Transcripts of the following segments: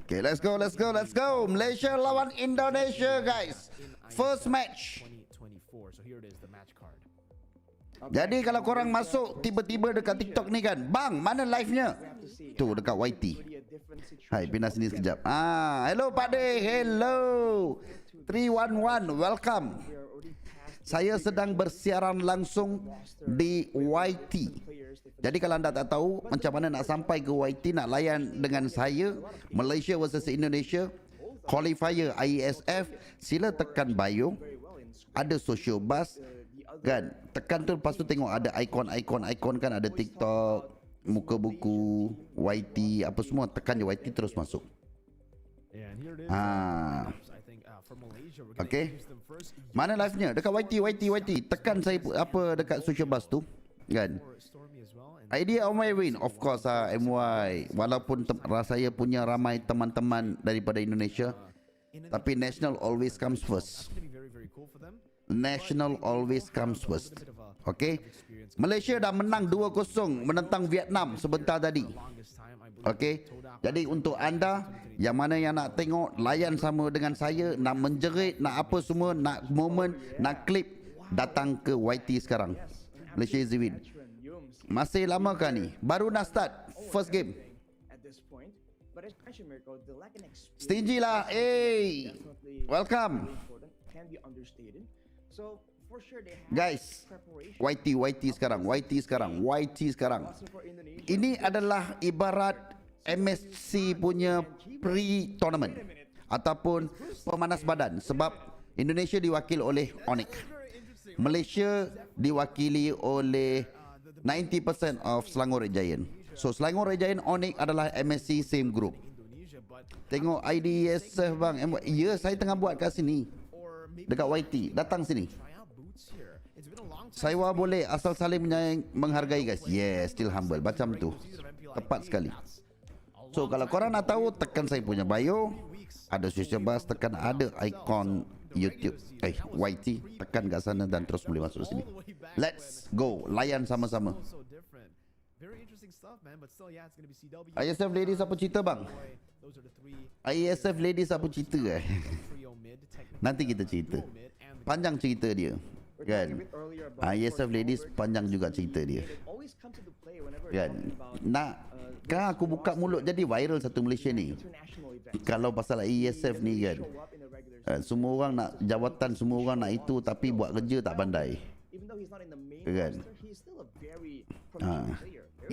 Okay, let's go. Malaysia lawan Indonesia, guys. First match. Jadi kalau korang masuk tiba-tiba dekat TikTok ni kan, bang, mana live-nya? Tu dekat YT. Hai, pindah sini sekejap. Hello Pak De, hello. 311, welcome. Saya sedang bersiaran langsung di YT. Jadi kalau anda tak tahu macam mana nak sampai ke YT, nak layan dengan saya, Malaysia versus Indonesia, qualifier IESF, sila tekan bio. Ada social bus kan, tekan tu, lepas tu tengok ada ikon kan, ada TikTok, muka buku, YT, apa semua, tekan je YT terus masuk. Okay, mana live-nya? Dekat YT. Tekan saya apa dekat social bus tu kan. Idea of my win, of course MY. Walaupun saya punya ramai teman-teman daripada Indonesia, tapi national always comes first. National always comes first. Okay, Malaysia dah menang 2-0 menentang Vietnam sebentar tadi. Okay, jadi untuk anda yang mana yang nak tengok, layan sama dengan saya, nak menjerit, nak apa semua, nak moment, nak klip, datang ke YT sekarang. Malaysia is the win. Masih lama kan ni? Baru nak start first game. Stingy lah. Hey, welcome. Guys, YT sekarang. Ini adalah ibarat MSC punya pre-tournament ataupun pemanas badan, sebab Indonesia diwakili oleh Onyx, Malaysia diwakili oleh 90% of Selangor Red Giant. So Selangor Red Giant, Onyx adalah MSC same group. Tengok IESF bang. Ya, saya tengah buat kat sini dekat YT. Datang sini. Saya boleh asal saling menyayang, menghargai guys. Yes, still humble. Macam tu. Tepat sekali. So kalau korang nak tahu, tekan saya punya bio. Ada social bus, tekan ada ikon YouTube YT, tekan kat sana dan terus boleh masuk sini. Let's go. Layan sama-sama. IESF ladies apa cerita bang? IESF ladies apa cerita Nanti kita cerita. Panjang cerita dia kan. IESF ladies panjang juga cerita dia kan. Kan aku buka mulut jadi viral satu Malaysia ni. Kalau pasal IESF ni kan, semua orang nak jawatan, semua orang nak itu, tapi buat kerja tak pandai kan.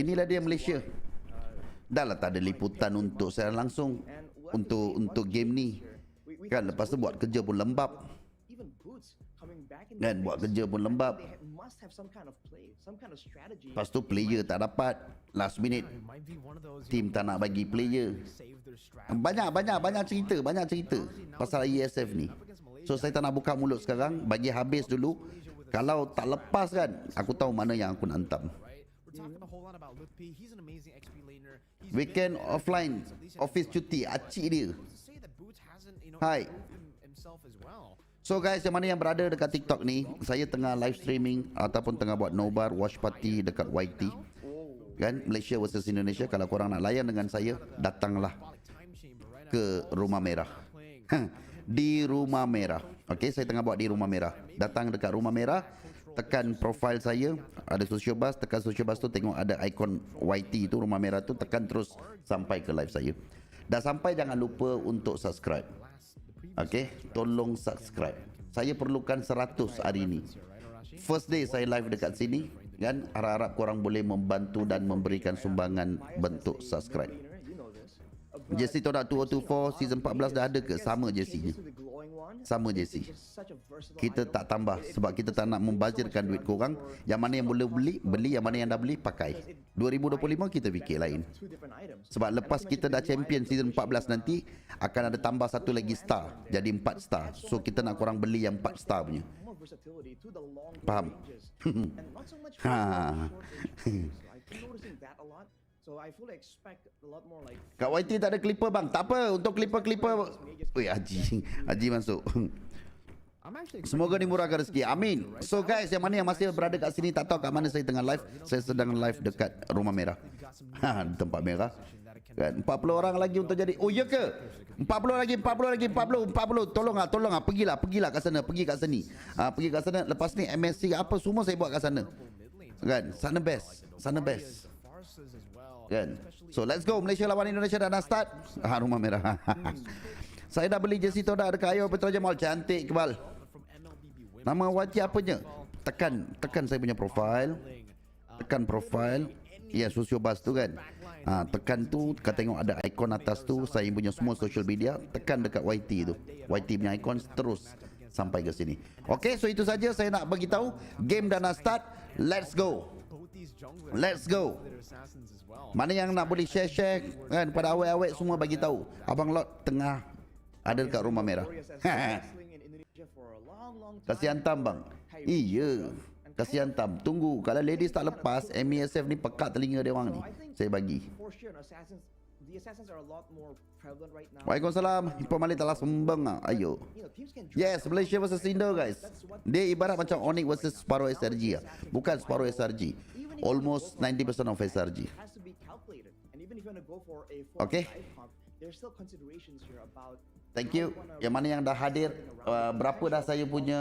Inilah dia Malaysia. Dah lah tak ada liputan untuk saya langsung untuk game ni kan. Lepas tu buat kerja pun lembab kan, Lepas tu player tak dapat, last minute team tak nak bagi player. Banyak cerita pasal IESF ni. So saya tak nak buka mulut sekarang, bagi habis dulu. Kalau tak lepas kan, aku tahu mana yang aku nak hantam. Weekend offline, office cuti, acik dia. Hai. So guys, yang mana yang berada dekat TikTok ni, saya tengah live streaming ataupun tengah buat nobar watch party dekat YT kan, Malaysia versus Indonesia. Kalau korang nak layan dengan saya, datanglah ke Rumah Merah. Di Rumah Merah. Okay, saya tengah buat di Rumah Merah. Datang dekat Rumah Merah, tekan profile saya, ada social bus, tekan social bus tu, tengok ada ikon YT tu, Rumah Merah tu, tekan terus sampai ke live saya. Dah sampai, jangan lupa untuk subscribe. Okay, tolong subscribe. Saya perlukan 100 hari ini. First day saya live dekat sini kan. Harap-harap korang boleh membantu dan memberikan sumbangan bentuk subscribe. Jersey Todak 2024 season 14 dah ada ke? Sama jersey-nya. Sama jersey. Kita tak tambah sebab kita tak nak membazirkan duit korang. Yang mana yang boleh beli, yang mana yang dah beli, pakai. 2025 kita fikir lain. Sebab lepas kita dah champion season 14 nanti, akan ada tambah satu lagi star, jadi 4 star. So kita nak korang beli yang 4 star punya. Faham? Kat YT tak ada clipper bang. Tak apa, untuk clipper. Oi, Haji masuk. Semoga dimurahkan rezeki. Amin. So guys, yang mana yang masih berada kat sini, tak tahu kat mana saya tengah live. Saya sedang live dekat Rumah Merah. Tempat merah. Kan 40 orang lagi untuk jadi. Oh ya ke? 40 lagi, 40. Tolong ah, pergilah kat sana, pergi kat sini. Pergi kat sana. Lepas ni MSC apa semua saya buat kat sana. Kan? Sana best. Kan? So let's go. Malaysia lawan Indonesia dah nak start. Rumah merah. Saya dah beli jersey Toda dekat Ayo Petraja Mall. Cantik kebal. Nama YT apanya? Tekan saya punya profile. Tekan profile. Ya, Sosiobus tu kan. Tekan tu, kau tengok ada ikon atas tu, saya punya semua social media, tekan dekat YT tu. YT punya ikon terus sampai ke sini. Okey, so itu saja saya nak bagi tahu. Game dah nak start. Let's go. Mana yang nak boleh share kan pada awet-awet semua bagi tahu. Abang Lot tengah ada dekat rumah merah. Kasih hantam bang. Iya. Kasih hantam. Tunggu. Kalau ladies tak lepas, MESF ni pekat telinga dia orang ni. Saya bagi. Waalaikumsalam. Impor Malik telah sembang. Ayo. Yes, Malaysia versus Indo guys. Dia ibarat macam Onyx versus separuh SRG. Bukan separuh SRG. Almost 90% of SRG. Okay. Thank you. Yang mana yang dah hadir, berapa dah saya punya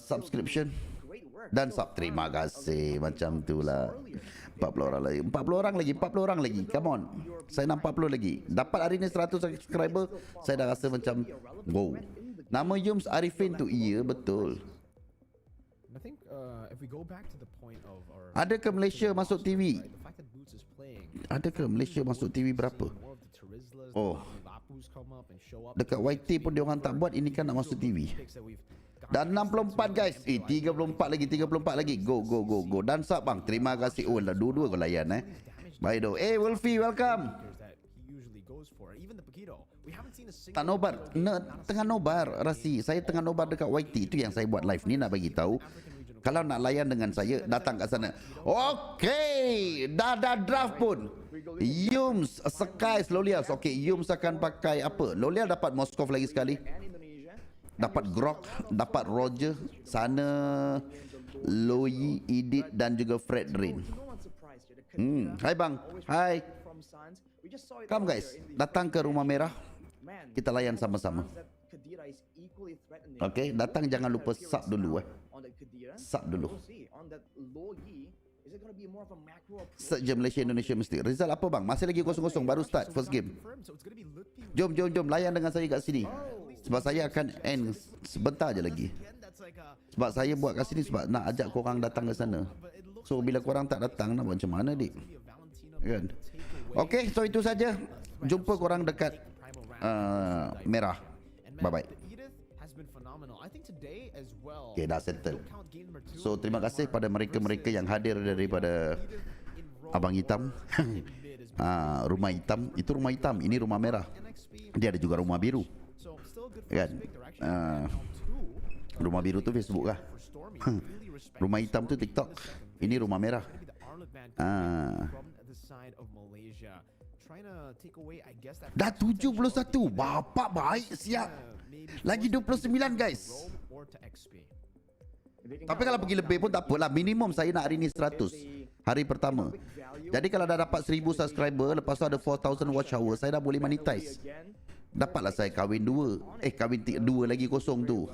subscription dan sub. Terima kasih. Macam itulah. 40 orang lagi. Come on. Saya nak 40 lagi. Dapat hari ni 100 subscriber, saya dah rasa macam wow. Nama Yums Arifin tu iya betul. Ada ke Malaysia masuk TV? Ada ke Malaysia masuk TV berapa? Oh, dekat YT pun dia orang tak buat. Ini kan nak masuk TV. Dan 64 guys. 34 lagi. Go. Dan sub bang. Terima kasih. Oh, lah dua-dua kau layan Baik doh. Wolfie, welcome. Tak nobar. Tengah nobar Rasi. Saya tengah nobar dekat YT. Itu yang saya buat live ni nak bagi tahu. Kalau nak layan dengan saya, datang kat sana. Okey, dah draft pun. Yums, Sky, Lolias. Okey, Yums akan pakai apa? Lolias dapat Moskov lagi sekali. Dapat Grok, dapat Roger, sana Loyi, Edith dan juga Fred Rain. Hai bang. Hai. Come guys, datang ke Rumah Merah. Kita layan sama-sama. Okey, datang jangan lupa sub dulu Sub dulu. Search je Malaysia Indonesia mesti. Result apa bang? Masih lagi 0-0 baru start first game. Jom layan dengan saya kat sini. Sebab saya akan end sebentar je lagi. Sebab saya buat kat sini sebab nak ajak korang datang ke sana. So bila korang tak datang nak buat macam mana dik? Kan? Okey, so itu saja. Jumpa korang dekat merah. Bye bye. Okay, dah settle. So terima kasih pada mereka-mereka yang hadir daripada Abang Hitam. Rumah hitam. Itu rumah hitam. Ini rumah merah. Dia ada juga rumah biru. Kan? Rumah biru tu Facebook kah? Rumah hitam tu TikTok. Ini rumah merah. Dah 71. Bapak baik siap. Lagi 29 guys. Tapi kalau pergi lebih pun tak apalah. Minimum saya nak hari ni 100 hari pertama. Jadi kalau dah dapat 1000 subscriber, lepas tu ada 4000 watch hour, saya dah boleh monetize. Dapatlah saya kahwin 2. Kahwin 2 lagi kosong tu.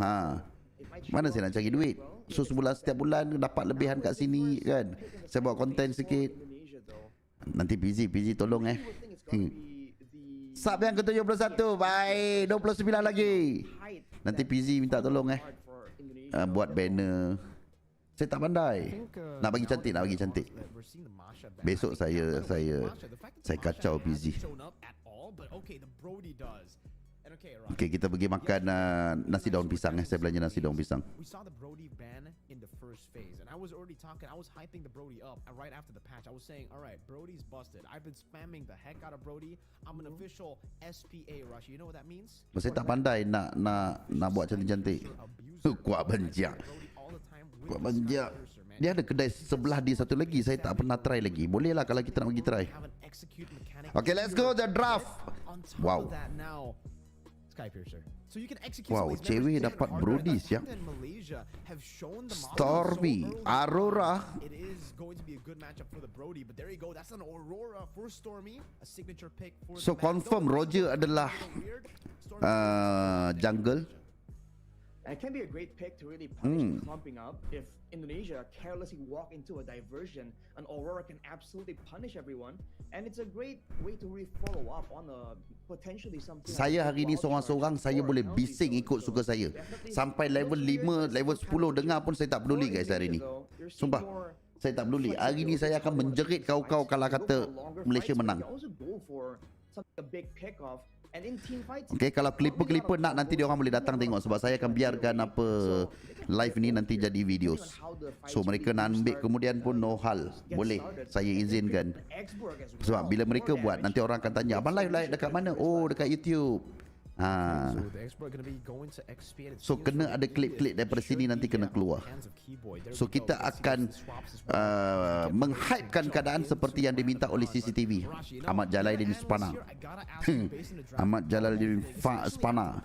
Mana saya nak cari duit? So setiap bulan dapat lebihan kat sini kan. Saya buat konten sikit. Nanti PZ tolong Sub yang ke-71. Baik, 29 lagi. Nanti PZ minta tolong buat banner. Saya tak pandai. Nak bagi cantik. Besok saya kacau PZ. Okay, kita pergi makan nasi daun pisang. Saya belanja nasi daun pisang. I was already talking, I was hyping the Brody up right after the patch. I was saying, alright, Brody's busted. I've been spamming the heck out of Brody. I'm an official SPA rush. You know what that means? Saya tak pandai nak buat cantik-cantik. Kuat benjak. Dia ada kedai sebelah dia satu lagi. Saya tak pernah try lagi. Boleh lah kalau kita nak pergi try. Okay, let's go the draft. Wow. Skypiercer. So you can execute Wow, some of these cewek members dapat harder, Brodies, and the ya. fact that Malaysia have shown the model Stormy, so early Aurora. on, it is going to be a good matchup for the Brody, but there you go, that's an Aurora for Stormy, a signature pick for So the match. confirm Roger adalah jungle. It can be a great pick to really punish the clumping up. If Indonesia carelessly walk into a diversion, an Aurora can absolutely punish everyone. And it's a great way to really follow up on a potentially something. Saya hari ni seorang-seorang, saya boleh bising ikut suka saya. Sampai level 5, level 10 dengar pun saya tak peduli guys hari ni. Sumpah, saya tak peduli. Hari ni saya akan menjerit kau-kau kalau kata Malaysia menang. Okay, kalau klipper-klipper nak, nanti dia orang boleh datang tengok, sebab saya akan biarkan apa live ni nanti jadi videos. So mereka nak ambil kemudian pun no hal, boleh, saya izinkan. Sebab bila mereka buat, nanti orang akan tanya, abang live dekat mana? Oh, dekat YouTube. So kena ada klip-klip daripada sini nanti kena keluar. So kita akan menghypekan keadaan seperti yang diminta oleh CCTV. Ahmad Jalaluddin Spana. Ahmad Jalaluddin Spana,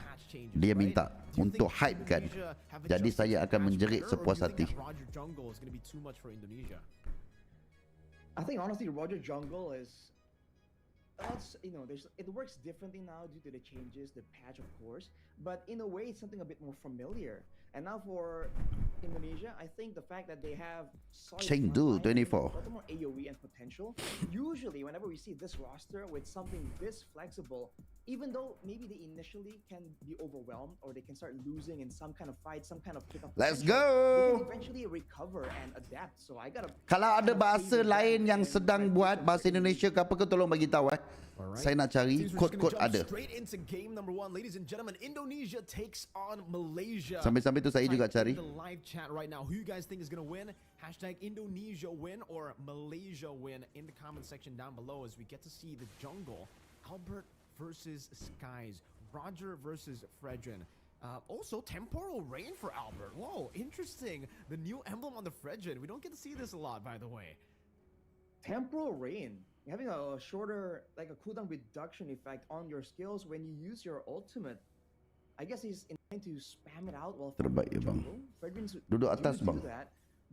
dia minta untuk hypekan. Jadi saya akan menjerit sepuas hati. I think honestly Roger Jungle is it works differently now due to the changes, the patch of course, but in a way it's something a bit more familiar. And now for Indonesia, I think the fact that they have Chengdu 24 more AoE and potential. Usually whenever we see this roster with something this flexible, even though maybe they initially can be overwhelmed or they can start losing in some kind of fight, some kind of pickup, let's they go. can eventually recover and adapt. So I gotta. Kalau ada bahasa lain yang sedang buat bahasa Indonesia ke apa ke, tolong bagi tahu Saya nak cari kod-kod ada. Sambil-sambil tu saya juga cari. Albert versus Skies, Roger versus Fredrin. Also, Temporal Rain for Albert. Whoa, interesting. The new emblem on the Fredrin. We don't get to see this a lot, by the way. Temporal Rain, having a shorter, like a cooldown reduction effect on your skills when you use your ultimate. I guess he's intending to spam it out while terbaik ya bang. Duduk atas bang.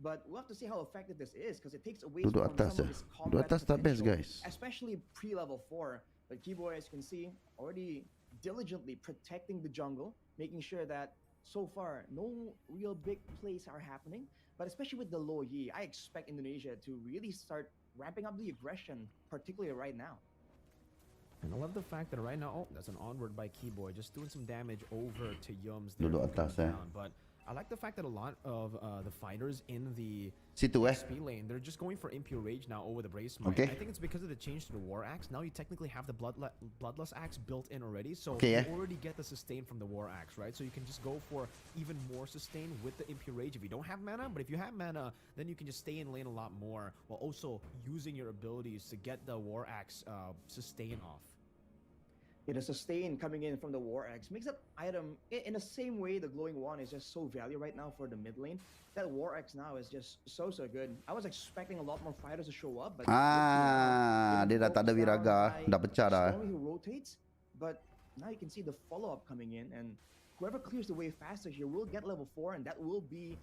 But we'll have to see how effective this is because it takes away duduk from atas some of his combat duduk atas tak best guys. Especially pre-level 4. But Keyboy, as you can see, already diligently protecting the jungle, making sure that so far no real big plays are happening. But especially with the low Yi, I expect Indonesia to really start ramping up the aggression, particularly right now. And I love the fact that right now, that's an onward by Keyboy, just doing some damage over to Yums. Duduk atas But I like the fact that a lot of the fighters in the situ XP lane, they're just going for Impure Rage now over the Brace Smite. I think it's because of the change to the War Axe. Now you technically have the Bloodlust Axe built in already, so you already get the sustain from the War Axe, right? So you can just go for even more sustain with the Impure Rage if you don't have mana, but if you have mana, then you can just stay in lane a lot more while also using your abilities to get the War Axe sustain off. The sustain coming in from the War Axe makes that item in the same way the Glowing Wand is just so valuable right now for the mid lane. That War Axe now is just so good. I was expecting a lot more fighters to show up, but dia dah tak ada Viraga, dah pecah dah. Who rotates, but now you can see the follow-up coming in, and whoever clears the way faster here will get level 4, and that will be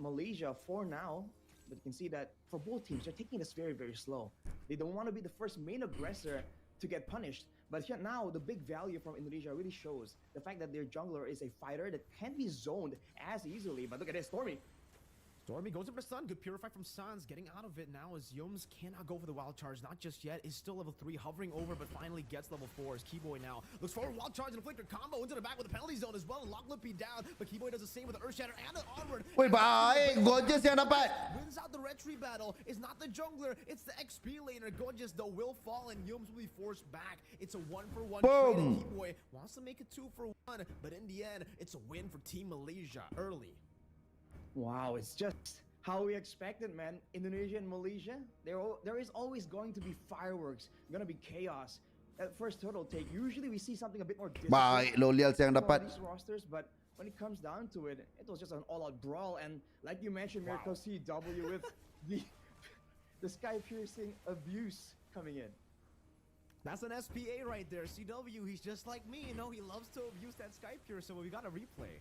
Malaysia for now. But you can see that for both teams, they're taking this very slow. They don't want to be the first main aggressor to get punished. But here now, the big value from Indonesia really shows the fact that their jungler is a fighter that can't be zoned as easily. But look at this, Stormy. Stormy goes for Stun. Good Purify from Sans. Getting out of it now as Yums cannot go for the Wild Charge. Not just yet. Is still level 3. Hovering over, but finally gets level 4. As Keyboy now looks for a Wild Charge and Afflictor combo into the back with the penalty zone as well. And Lock Lippy down. But Keyboy does the same with the Earth Shatter and the Onward. Wait, baik. Gorgeous yang dapat. Wins out the retry battle. It's not the jungler. It's the XP laner. Gorgeous though will fall and Yums will be forced back. It's a 1-for-1 trade. And Keyboy wants to make it 2-for-1. But in the end, it's a win for Team Malaysia early. Wow, it's just how we expected, man. Indonesia and Malaysia, there is always going to be fireworks, going to be chaos. At first turtle take, usually we see something a bit more difficult. Baik, Lolial yang dapat. These rosters, but when it comes down to it, it was just an all-out brawl. And like you mentioned, Miracle CW with the sky-piercing abuse coming in. That's an SPA right there. CW, he's just like me, you know, he loves to abuse that Skype here, so we got a replay.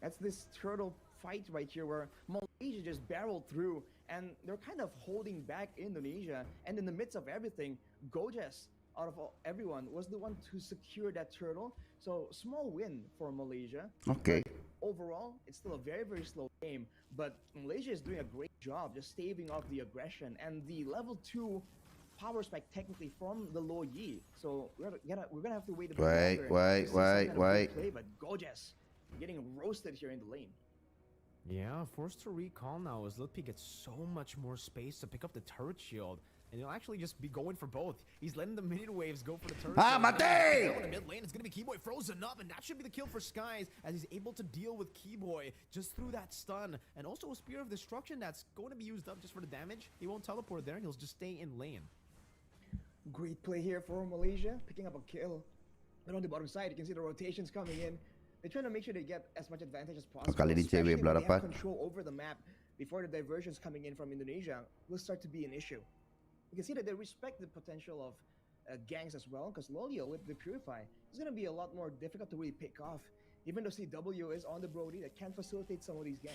That's this turtle fight right here where Malaysia just barreled through and they're kind of holding back Indonesia. And in the midst of everything, Gojes, out of everyone, was the one to secure that turtle. So small win for Malaysia. Okay. But overall, it's still a very, very slow game. But Malaysia is doing a great job just staving off the aggression and the level 2 power spike technically from the low Yi. So we're gonna have to wait a bit longer. Wait. Play, but Gojes getting roasted here in the lane. Yeah, forced to recall now as Litpi gets so much more space to pick up the turret shield. And he'll actually just be going for both. He's letting the minion waves go for the turret. Mate! In the mid lane, it's going to be Keyboy frozen up, and that should be the kill for Skies as he's able to deal with Keyboy just through that stun. And also a Spear of Destruction that's going to be used up just for the damage. He won't teleport there, and he'll just stay in lane. Great play here for Malaysia, picking up a kill. But on the bottom side, you can see the rotations coming in. They're trying to make sure they get as much advantage as possible. Kali ni Especially cewek when pula they have dapat. control over the map before the diversions coming in from Indonesia will start to be an issue. You can see that they respect the potential of gangs as well, because Lolio with the Purify is going to be a lot more difficult to really pick off. Even though CW is on the Brody that can facilitate some of these gangs.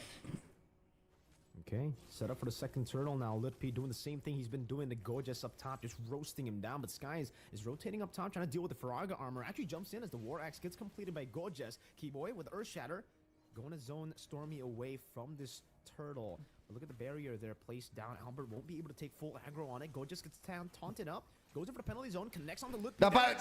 Okay, set up for the second turtle now. Litpi doing the same thing he's been doing to Gojes up top, just roasting him down. But Skies is rotating up top, trying to deal with the Faraga armor. Actually jumps in as the War Axe gets completed by Gojes. Keyboy with Earth Shatter, going to zone Stormy away from this turtle. But look at the barrier there placed down. Albert won't be able to take full aggro on it. Gojes gets taunted up. Goes in for the penalty zone, connects on the Litpi. Dapat.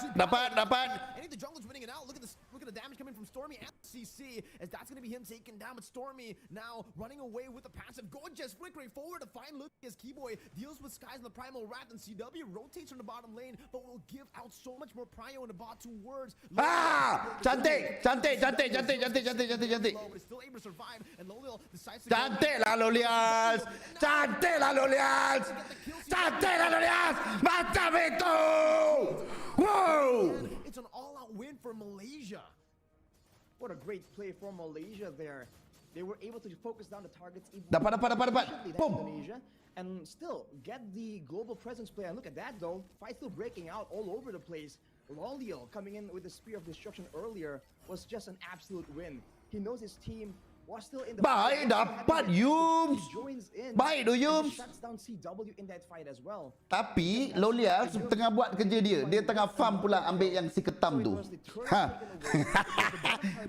Any of the jungler's winning it out. Look at this. Look at the damage coming from Stormy and CC, as that's going to be him taken down. But Stormy now running away with the passive. Gojes flickering forward to find Luke as Keyboy deals with Skies in the Primal Wrath, and CW rotates from the bottom lane, but will give out so much more prio in the bot towards. Cantik. But still able to survive, and Lolil decides to Cantik lah Lolias. Macam itu. Wow. It's an all-out win for Malaysia. What a great play for Malaysia there. They were able to focus down the targets. Dapat. Indonesia, and still get the global presence play. And look at that though. Fight still breaking out all over the place. Lolio coming in with the Spear of Destruction earlier was just an absolute win. He knows his team was still in the Baik dapat Yums. Baik tu Yums. Shuts down CW in that fight as well. Tapi Lolias tengah buat kerja dia. Dia tengah farm pula ambil yang si ketam tu.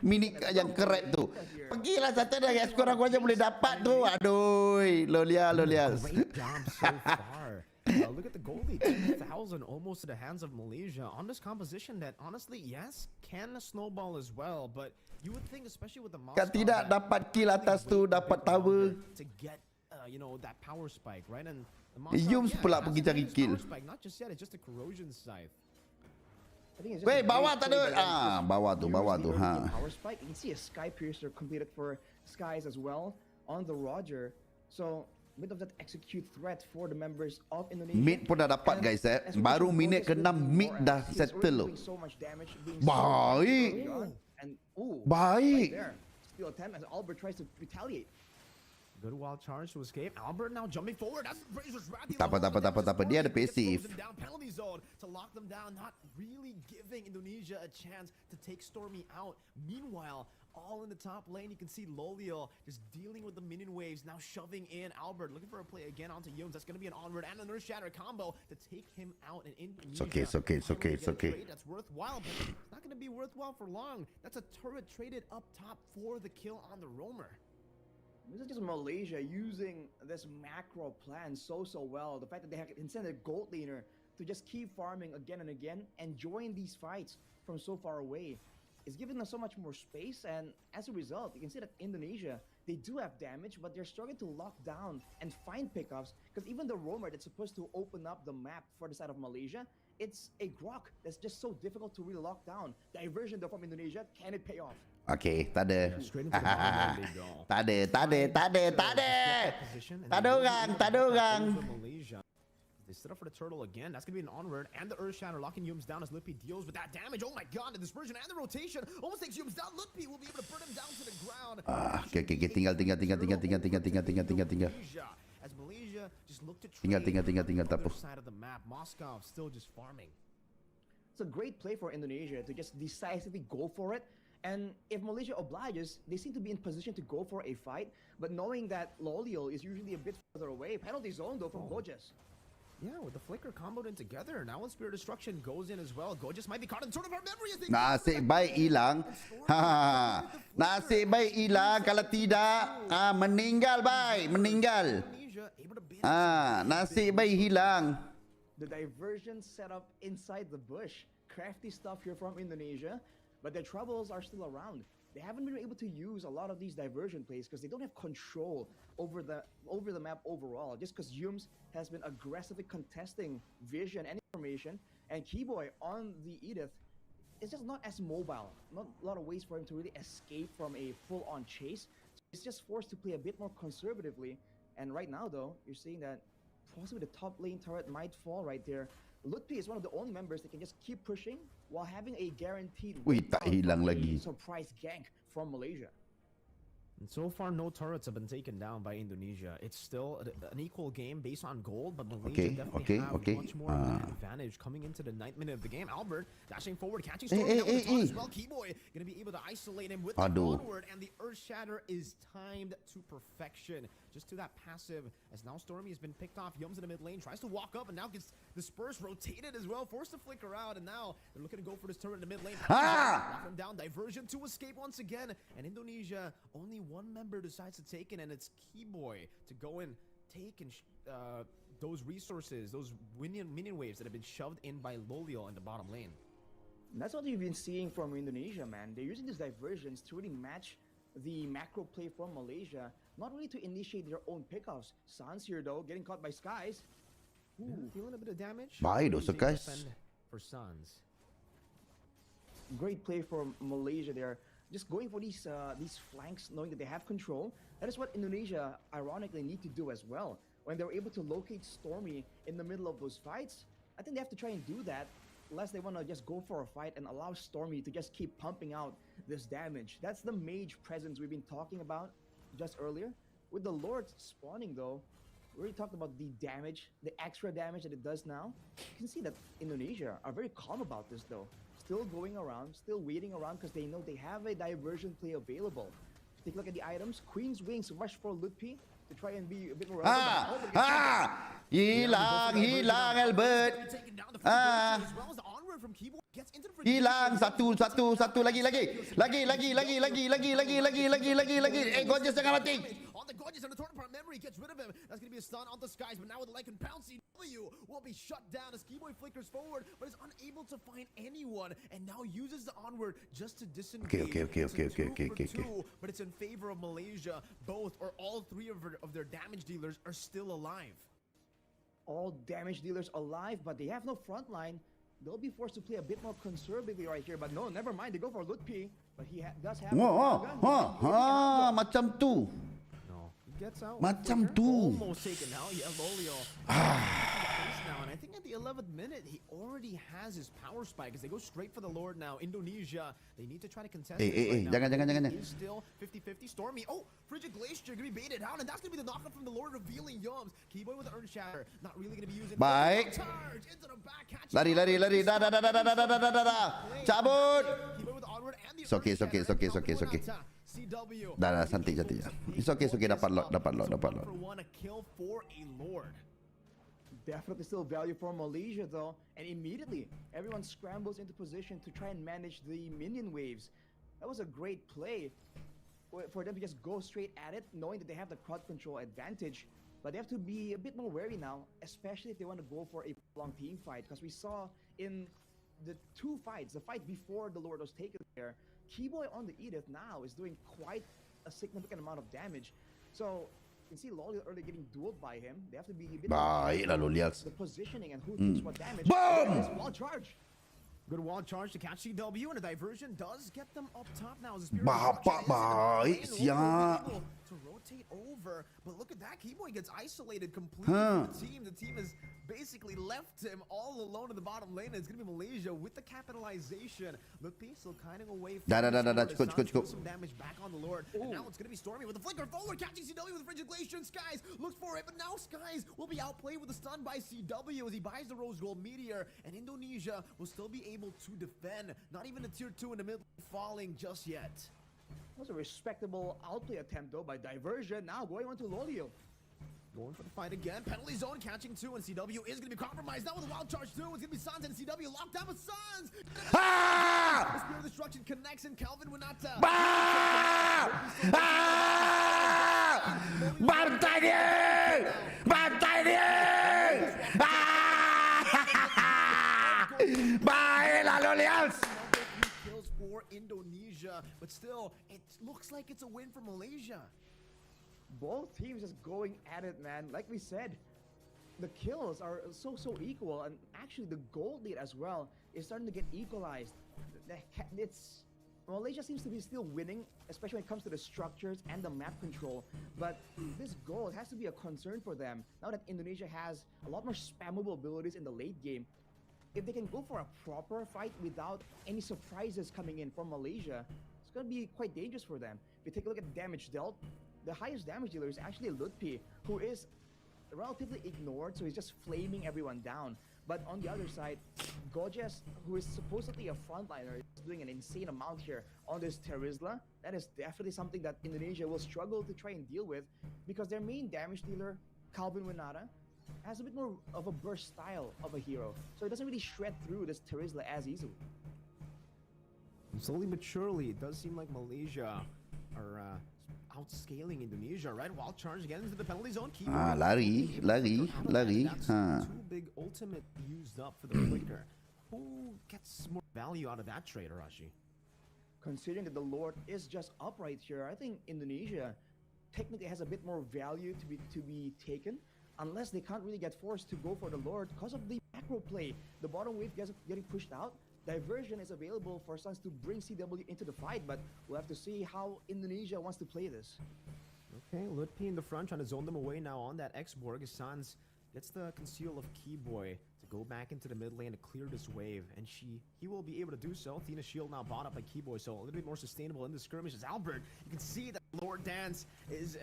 Mini yang keret tu. Pergilah satu dah. Sekurang aja boleh dapat tu. Aduh, Lolias. Great job so far. Look at the goalie, 2,000 almost to the hands of Malaysia on this composition that honestly, yes, can snowball as well, but you would think, especially with the Moscow, tidak dapat kill atas tu, dapat tower. To get, you know, that power spike, right? And the Yums pula pergi cari kill. Spike, not just yet, it's just a corrosion scythe. Weh, bawah tak ada. Bawah tu. Power spike. You can see a Sky Piercer completed for Skies as well on the Roger. So bit of that execute threat for the members of Indonesia. Mid pun dah dapat guys Baru minit ke-6 mid dah settle loh. Baik. Baik. Steal attempt as Albert tries to retaliate. Good wild charge to escape. Albert now jumping forward. That's Razor's Wrath. Tak apa. Dia ada passive. Penalty zone to lock them down, not really giving Indonesia a chance to take Stormy out. Meanwhile, all in the top lane, you can see Lolio just dealing with the minion waves, now shoving in Albert, looking for a play again onto Yums. That's going to be an onward and a Earth Shatter combo to take him out. And Indonesia, It's okay. That's worthwhile, but it's not going to be worthwhile for long. That's a turret traded up top for the kill on the roamer. This is just Malaysia using this macro plan so well. The fact that they have instead a gold laner to just keep farming again and again and join these fights from so far away is giving them so much more space. And as a result, you can see that Indonesia, they do have damage, but they're struggling to lock down and find pickups, because even the roamer that's supposed to open up the map for the side of Malaysia, it's a grok that's just so difficult to really lock down. Diversion though from Indonesia, can it pay off? Okay, tak ada. Straight into the bottom lane they go. Tak ada orang. Malaysia. They set up for the turtle again. That's going to be an onward. And the Earth Shatter locking Yums down as Lippy deals with that damage. Oh my god, the dispersion and the rotation almost takes Yums down. Lippy will be able to burn him down to the ground. Okay, tinggal. As Malaysia just look to Tinggal, tak apa. side of the map. Moscow still just farming. It's a great play for Indonesia to just decisively go for it. And if Malaysia obliges, they seem to be in position to go for a fight. But knowing that Lolio is usually a bit further away, penalty zone though from Gojes. Yeah, with the flicker comboed in together. Now when Spirit Destruction goes in as well, Gojes might be caught in sort of our memory. Nasib baik hilang. Ha. Nasib baik hilang. Kalau tidak, meninggal baik, meninggal. Nasib baik hilang. The diversion set up inside the bush. Crafty stuff here from Indonesia, but their troubles are still around. They haven't been able to use a lot of these diversion plays because they don't have control over the map overall. Just because Yums has been aggressively contesting vision and information, and Keyboy on the Edith is just not as mobile. Not a lot of ways for him to really escape from a full-on chase. So he's just forced to play a bit more conservatively. And right now, though, you're seeing that possibly the top lane turret might fall right there. Lutfi is one of the only members that can just keep pushing while having a guaranteed tak hilang lagi. surprise gank from Malaysia. And so far, no turrets have been taken down by Indonesia. It's still an equal game based on gold, but Malaysia definitely have much more of an advantage coming into the 9th minute of the game. Albert dashing forward, catching Stormy down with the taunt as well. Keyboy going to be able to isolate him with the onward, and the Earth Shatter is timed to perfection. Just to that passive, as now Stormy has been picked off. Yums in the mid lane, tries to walk up, and now gets dispersed, rotated as well, forced to flicker out, and now they're looking to go for this turret in the mid lane. Lock him down, diversion to escape once again, and Indonesia, only one member decides to take it, and it's Keyboy to go and take and those resources, those minion waves that have been shoved in by Lolio in the bottom lane. And that's what you've been seeing from Indonesia, man. They're using these diversions to really match the macro play from Malaysia, not really to initiate their own pickoffs. Sans here, though, getting caught by Skies. Feeling a bit of damage. Baik doh Skies. For Sans. Great play from Malaysia there. Just going for these flanks, knowing that they have control. That is what Indonesia, ironically, need to do as well. When they're able to locate Stormy in the middle of those fights, I think they have to try and do that, unless they want to just go for a fight and allow Stormy to just keep pumping out this damage. That's the mage presence we've been talking about just earlier. With the Lord spawning, though, we already talked about the damage, the extra damage that it does now. You can see that Indonesia are very calm about this, though. Still going around, still waiting around because they know they have a diversion play available. Take a look at the items. Queen's Wings rush for Lutfi to try and be a bit more relevant. Hilang Albert. Hilang satu lagi. Gorgeous jangan mati. On the Gorgeous and the torn apart memory gets rid of him. That's gonna be a stun on the Skies, but now with Lycan pouncing, W will be shut down as Keyboy flickers forward, but is unable to find anyone, and now uses the onward just to disengage. Okay. But it's in favor of Malaysia. Both or all three of their damage dealers are still alive. All damage dealers alive, but they have no front line. They'll be forced to play a bit more conservatively right here, but no, never mind. They go for Lutfi, but he does have macam tu. No, he gets out. Macam tu. Almost taken out. Yeah, Lolio. Now, and I think at the 11th minute, he already has his power spike as they go straight for the Lord now. Indonesia, they need to try to contest this right now. Jangan. He's still 50-50. Stormy. Oh, Frigid Glacier going to be baited out, and that's going to be the knockup from the Lord, revealing Yums. Keyboy with the Earth Shatter. Not really going to be using baik. Charge into the back. Lari. Dah. Cabut. Keyboy with the onward and the It's okay. CW. Dah, santai. It's okay. Dapat lot. For one, a kill for a Lord. Definitely still value for Malaysia, though. And immediately, everyone scrambles into position to try and manage the minion waves. That was a great play for them to just go straight at it, knowing that they have the crowd control advantage. But they have to be a bit more wary now, especially if they want to go for a long team fight. Because we saw in the two fights, the fight before the Lord was taken there, Keyboy on the Edith now is doing quite a significant amount of damage. So you can see Lolly early getting dueled by him. They have to be a bit the positioning and who takes what damage. Boom! Wall charge. Good wall charge to catch CW, and a diversion does get them up top now. Bapak baik siap. to rotate over. But look at that, Keyboy gets isolated completely from the team. The team has basically left him all alone in the bottom lane. And it's going to be Malaysia with the capitalization. Lutpi still kiting away from cukup. some damage back on the Lord. And now it's going to be Stormy with the flicker forward, catching CW with the Frigid Glacier, and Skies looks for it. But now Skies will be outplayed with a stun by CW as he buys the Rose Gold Meteor. And Indonesia will still be able to defend. Not even a tier 2 in the middle falling just yet. That was a respectable outplay attempt though by Diversion. Now going on to Lolio. Going for the fight again. Penalty zone catching 2, and CW is going to be compromised. Now with a wild charge 2, it's going to be Suns, and CW locked down with Suns. The Spear of Destruction connects, and Calvin will not. Bantai dia! Bantai dia! Baiklah, Lolials! Kills for Indonesia, but still, it looks like it's a win for Malaysia. Both teams just going at it, man. Like we said, the kills are so equal, and actually the gold lead as well is starting to get equalized. Malaysia seems to be still winning, especially when it comes to the structures and the map control. But this gold has to be a concern for them now that Indonesia has a lot more spammable abilities in the late game. If they can go for a proper fight without any surprises coming in from Malaysia, it's going to be quite dangerous for them. If you take a look at damage dealt, the highest damage dealer is actually Lutpi, who is relatively ignored, so he's just flaming everyone down. But on the other side, Gorgeous, who is supposedly a frontliner, is doing an insane amount here on this Terizla. That is definitely something that Indonesia will struggle to try and deal with, because their main damage dealer, Calvin Winata, has a bit more of a burst style of a hero, so it doesn't really shred through this Terizla as easily. Slowly but surely, it does seem like Malaysia are outscaling Indonesia, right? Wild charge again into the penalty zone. Lari. Two big ultimate used up for the flicker. Who gets more value out of that trade, Arashi? Considering that the Lord is just up right here, I think Indonesia technically has a bit more value to be taken, unless they can't really get forced to go for the Lord because of the macro play. The bottom wave getting pushed out. Diversion is available for Suns to bring CW into the fight, but we'll have to see how Indonesia wants to play this. Okay, Lutpi in the front trying to zone them away now on that X-Borg. Suns gets the conceal of Keyboy to go back into the mid lane to clear this wave, and he will be able to do so. Athena's shield now bought up by Keyboy, so a little bit more sustainable in the skirmish. As Albert, you can see that Lord Dance is,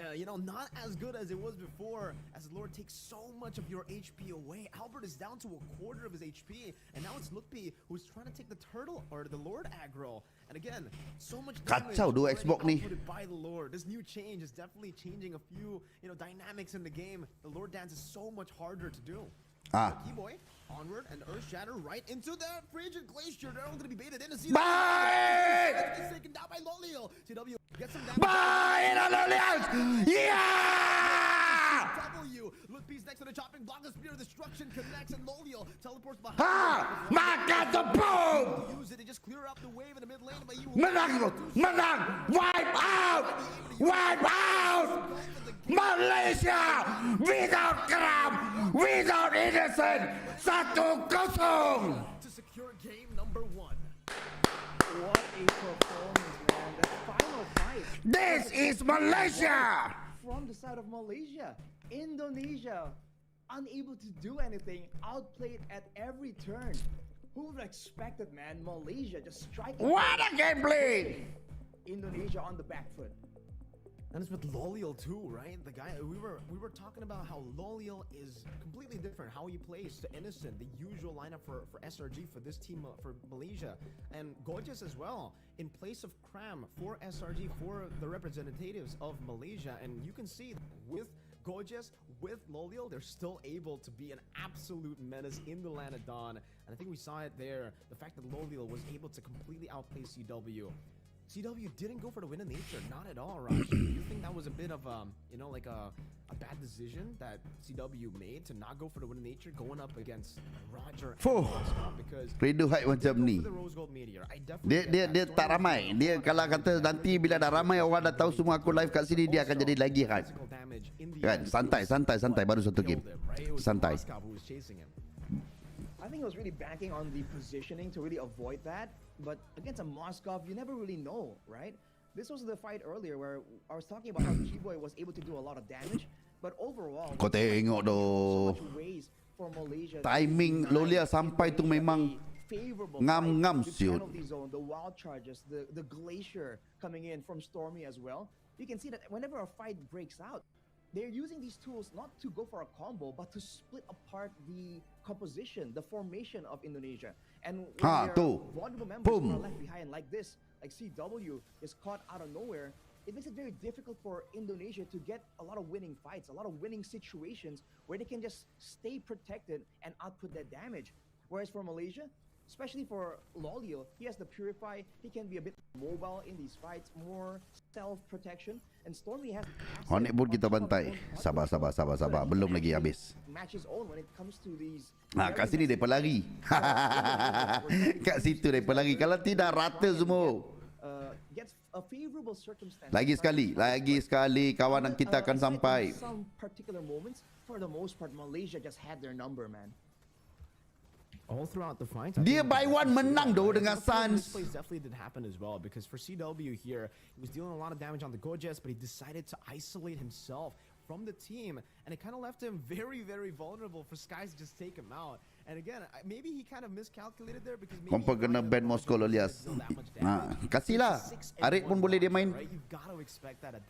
not as good as it was before, as Lord takes so much of your HP away. Albert is down to a quarter of his HP, and now it's Lutpi who's trying to take the turtle or the Lord aggro. And again, so much damage outputted by the Lord. This new change is definitely changing a few, dynamics in the game. The Lord Dance is so much harder to do. Keyboy onward, and Earth Shatter right into the Frigid Glacier. They're all going to be baited in. Gets taken down by Lolio. CW gets some damage. Lolio! Yeah! W. Lutpi's next to the chopping block. The Spear of Destruction connects, and Lolio teleports behind. Makan the boom! Use it to just clear up the wave in the mid lane. But you Menang! Wipe out! Malaysia! Without crime! Without innocent! 1-0! To secure game number 1. What a performance, man. The final fight. This is Malaysia! From the side of Malaysia, Indonesia, unable to do anything, outplayed at every turn. Who would have expected, man? Malaysia just striking. What a gameplay! Indonesia on the back foot. And it's with Lolial too, right? The guy we were talking about how Lolial is completely different. How he plays to Innocent, the usual lineup for SRG for this team for Malaysia, and Gorgeous as well in place of Cram for SRG for the representatives of Malaysia. And you can see with Gorgeous, with Lolial, they're still able to be an absolute menace in the land of Dawn. And I think we saw it there. The fact that Lolial was able to completely outplay CW. CW didn't go for the win of nature, not at all, Raj. Do you think that was a bit of a bad decision that CW made to not go for the win of nature going up against Roger and because rindu hype macam ni. Dia tak ramai. Dia kalau kata nanti bila dah ramai orang dah tahu semua aku live kat sini, dia akan jadi lagi hype. Kan, santai baru satu game. Santai. I think it was really banking on the positioning to really avoid that. But against a Moskov, you never really know, right? This was the fight earlier where I was talking about how Keyboy was able to do a lot of damage, but overall, Kau tengok so doh. much ways for Malaysia to Timing deny Lolia sampai tu memang favorable ngam-ngam fight. The siut. penalty zone, the wild charges, the glacier coming in from Stormy as well. You can see that whenever a fight breaks out, they're using these tools not to go for a combo, but to split apart the composition, the formation of Indonesia. And when their vulnerable members are left behind like this, like CW is caught out of nowhere, it makes it very difficult for Indonesia to get a lot of winning fights, a lot of winning situations where they can just stay protected and output that damage. Whereas for Malaysia, especially for Lolio, he has the Purify, he can be a bit mobile in these fights, more self-protection. And Stormy has Honek pun kita bantai. Sabar. Belum lagi habis. match his own when it comes to these. Kat sini mereka lari. Kat situ mereka lari. Kalau tidak rata semua. Gets a favorable circumstance. Lagi sekali kawanan kita akan sampai. Some particular moments, for the most part, Malaysia just had their number, man. All throughout the fight, Dia by one menang doh dengan Sans. This plays definitely did happen as well, because for CW here, he was dealing a lot of damage on the Gojes, but he decided to isolate himself from the team, and it kind of left him very, very vulnerable for Skies to just take him out. And again, maybe he kind of miscalculated there because maybe Kompa kena ban Moscow Lolias. Kasihlah. Arit pun boleh dia main. Right? You've got to expect that at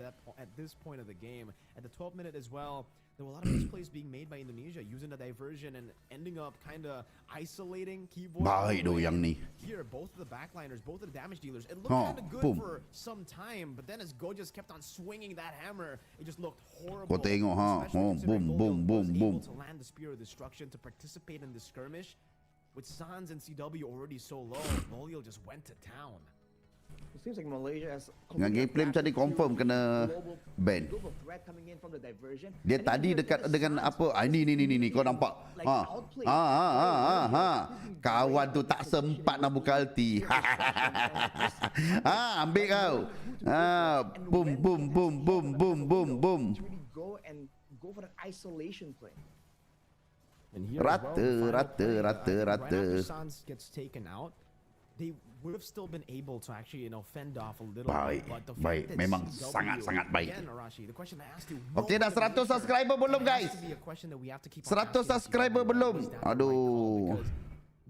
this point of the game. At the 12th minute as well, there were a lot of misplays being made by Indonesia, using the diversion and ending up kind of isolating Keyboard. Baik doh yang ni. Here, both of the backliners, both of the damage dealers, it looked kind of good for some time, but then as Gojes kept on swinging that hammer, it just looked horrible. Kau tengok boom. To land the Spear of Destruction to participate in the skirmish. With Sans and CW already so low, Lolio just went to town. It seems like Malaysia has Dengan gameplay macam ni confirm kena ban. Dia tadi dekat dengan apa? Ni kau nampak? Kawan tu tak sempat nak buka ulti. Ambil kau. Boom. Go for that isolation play. Rata. Sans gets taken out, they would have still been able to actually, fend off a little bit. But the fact that memang CW, sangat baik. Again, Arashi, the question I asked you. Okey dah 100 subscriber belum guys? 100 subscriber belum? Aduh.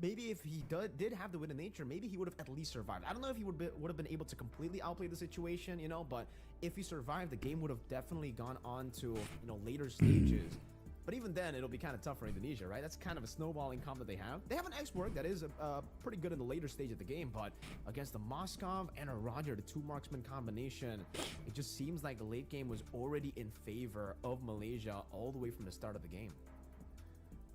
Maybe if he did have the win in nature, maybe he would have at least survived. I don't know if he would have been able to completely outplay the situation, but if he survived, the game would have definitely gone on to later stages. But even then, it'll be kind of tough for Indonesia, right? That's kind of a snowballing comp that they have. They have an X-Work that is pretty good in the later stage of the game, but against the Moskov and a Roger, the two marksman combination, it just seems like the late game was already in favor of Malaysia all the way from the start of the game.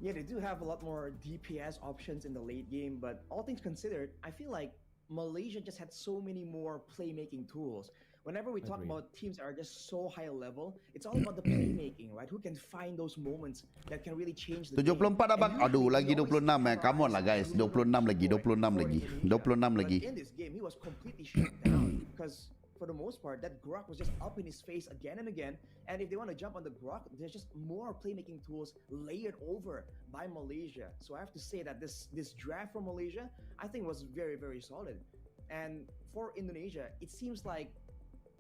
Yeah, they do have a lot more DPS options in the late game, but all things considered, I feel like Malaysia just had so many more playmaking tools. Whenever we talk about teams that are just so high level, it's all about the playmaking, right? Who can find those moments that can really change the 74 abang. Aduh, lagi 26 Come on lah guys. 26 lagi. But in this game, he was completely shut down because for the most part, that Grok was just up in his face again and again. And if they want to jump on the Grok, there's just more playmaking tools layered over by Malaysia. So I have to say that this draft from Malaysia, I think was very, very solid. And for Indonesia, it seems like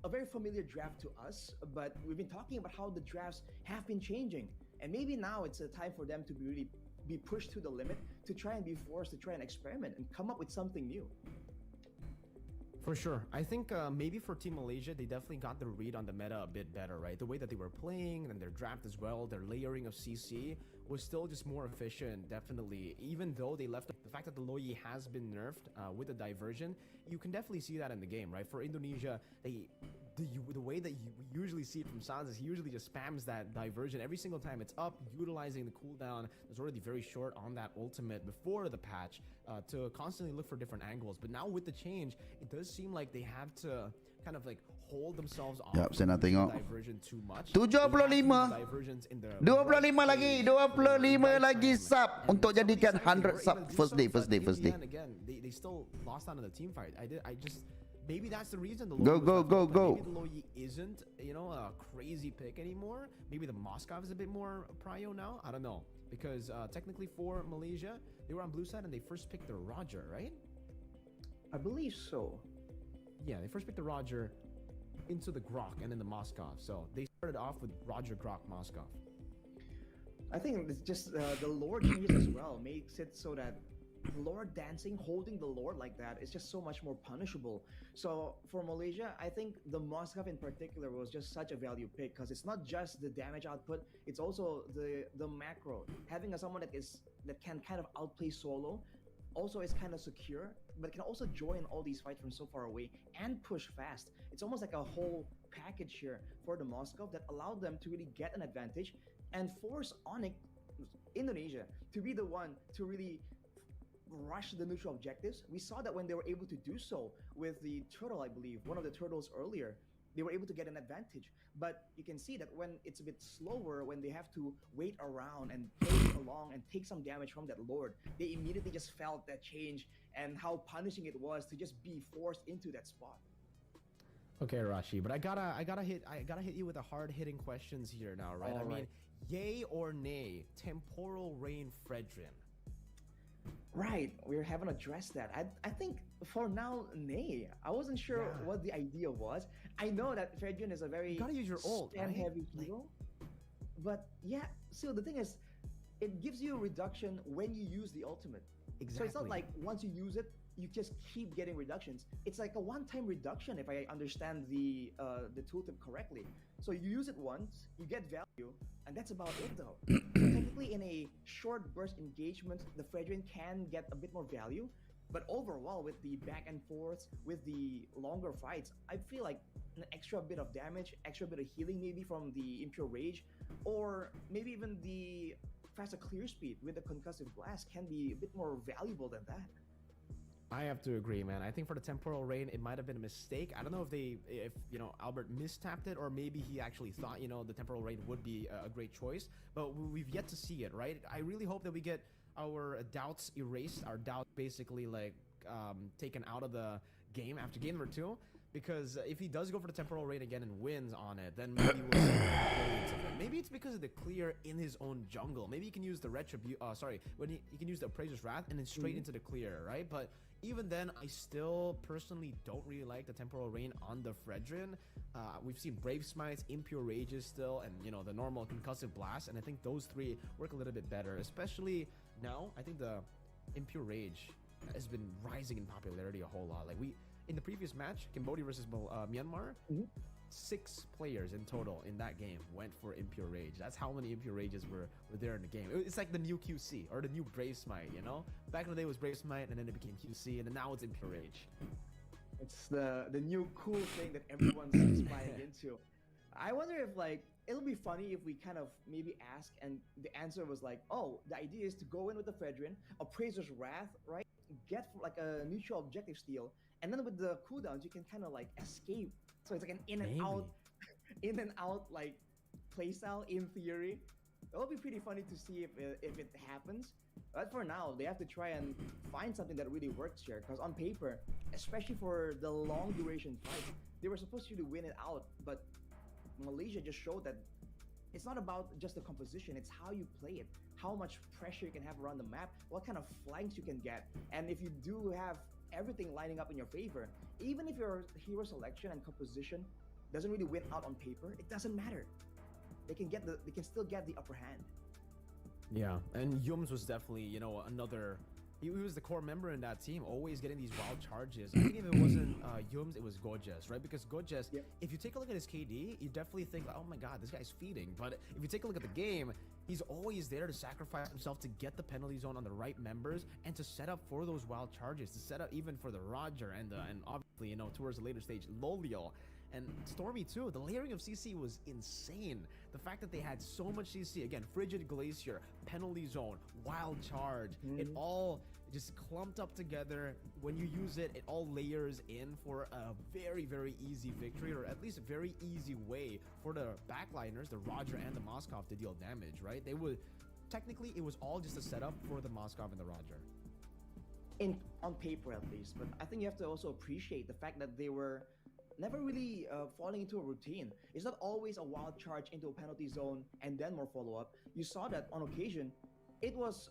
a very familiar draft to us, but we've been talking about how the drafts have been changing, and maybe now it's a time for them to really be pushed to the limit, to try and be forced to try and experiment and come up with something new. For sure. I think maybe for Team Malaysia, they definitely got the read on the meta a bit better, right? The way that they were playing and their draft as well, their layering of CC was still just more efficient, definitely. Even though they left, the fact that the Loyi has been nerfed with the diversion, you can definitely see that in the game, right? For Indonesia, the way that you usually see it from Sans is he usually just spams that diversion every single time it's up, utilizing the cooldown that's already very short on that ultimate before the patch to constantly look for different angles. But now with the change, it does seem like they have to kind of like hold themselves off saya nak tengok. diversion too much. 75 25 lagi sub untuk jadikan 100 sub first day. And again, they still lost out on the team fight. Maybe that's the reason the Go. Maybe the Loyi isn't, a crazy pick anymore. Maybe the Moskov is a bit more prio now. I don't know. Because technically for Malaysia, they were on blue side and they first picked the Roger, right? I believe so. Yeah, they first picked the Roger. into the Grok and then the Moskov. So they started off with Roger, Grok, Moskov. I think it's just the lore changes as well makes it so that lore dancing, holding the lore like that is just so much more punishable. So for Malaysia, I think the Moskov in particular was just such a value pick because it's not just the damage output, it's also the macro. Having someone that can kind of outplay solo, also is kind of secure, but can also join all these fights from so far away and push fast. It's almost like a whole package here for the Moskov that allowed them to really get an advantage and force Onyx, Indonesia, to be the one to really rush the neutral objectives. We saw that when they were able to do so with the turtle, I believe, one of the turtles earlier, they were able to get an advantage. But you can see that when it's a bit slower, when they have to wait around and play along and take some damage from that Lord, they immediately just felt that change and how punishing it was to just be forced into that spot. Okay, Rashi, but I gotta hit you with the hard hitting questions here now, right? All I mean, right. yay or nay, Temporal Rain Fredrin? Right, we haven't addressed that. I think for now, nay. I wasn't sure what the idea was. I know that Fredrin is a very You gotta use your ult, right? heavy hero, but yeah. So the thing is, it gives you a reduction when you use the ultimate. Exactly. So it's not like once you use it, you just keep getting reductions. It's like a one-time reduction, if I understand the tooltip correctly. So you use it once, you get value, and that's about it though. So technically, in a short burst engagement, the Fredrin can get a bit more value, but overall, with the back and forths, with the longer fights, I feel like an extra bit of damage, extra bit of healing maybe from the Impure Rage, or maybe even the faster clear speed with the Concussive Blast can be a bit more valuable than that. I have to agree, man. I think for the Temporal Rain, it might have been a mistake. I don't know if Albert mistapped it, or maybe he actually thought, the Temporal Rain would be a great choice, but we've yet to see it, right? I really hope that we get our doubts erased, our doubts basically taken out of the game after game number 2. Because if he does go for the Temporal Rain again and wins on it, then maybe we'll see brilliance of it. Maybe it's because of the clear in his own jungle. Maybe he can use the when he can use the Appraiser's Wrath and then straight into the clear, right? But even then, I still personally don't really like the Temporal Rain on the Fredrin. We've seen Brave Smites, Impure Rages still, and the normal Concussive Blast, and I think those 3 work a little bit better. Especially now, I think the Impure Rage has been rising in popularity a whole lot. In the previous match, Cambodia versus Myanmar, 6 players in total in that game went for Impure Rage. That's how many Impure Rages were there in the game. It's like the new QC or the new Brave Smite, Back in the day it was Brave Smite, and then it became QC, and then now it's Impure Rage. It's the new cool thing that everyone's aspiring into. I wonder if it'll be funny if we kind of maybe ask and the answer was oh, the idea is to go in with the Fredrin, Appraiser's Wrath, right? Get a neutral objective steal, and then with the cooldowns you can kind of escape. So it's like an in and out playstyle in theory. It'll be pretty funny to see if it happens. But for now, they have to try and find something that really works here. Because on paper, especially for the long duration fights, they were supposed to win it out. But Malaysia just showed that it's not about just the composition, it's how you play it, how much pressure you can have around the map, what kind of flanks you can get. And if you do have everything lining up in your favor, even if your hero selection and composition doesn't really win out on paper, it doesn't matter. They can still get the upper hand. Yeah, and Yums was definitely, he was the core member in that team, always getting these wild charges. I think if it wasn't Yums, it was Gojes, right? Because Gojes, if you take a look at his KD, you definitely think, oh my god, this guy's feeding. But if you take a look at the game, he's always there to sacrifice himself to get the penalty zone on the right members and to set up for those wild charges, to set up even for the Roger and obviously, towards the later stage, Loliel. And Stormy too, the layering of CC was insane. The fact that they had so much CC, again, Frigid Glacier, Penalty Zone, Wild Charge, it all just clumped up together. When you use it, it all layers in for a very, very easy victory, or at least a very easy way for the backliners, the Roger and the Moskov, to deal damage, right? Technically, it was all just a setup for the Moskov and the Roger. On paper at least, but I think you have to also appreciate the fact that they were never really falling into a routine. It's not always a wild charge into a penalty zone and then more follow-up. You saw that on occasion, it was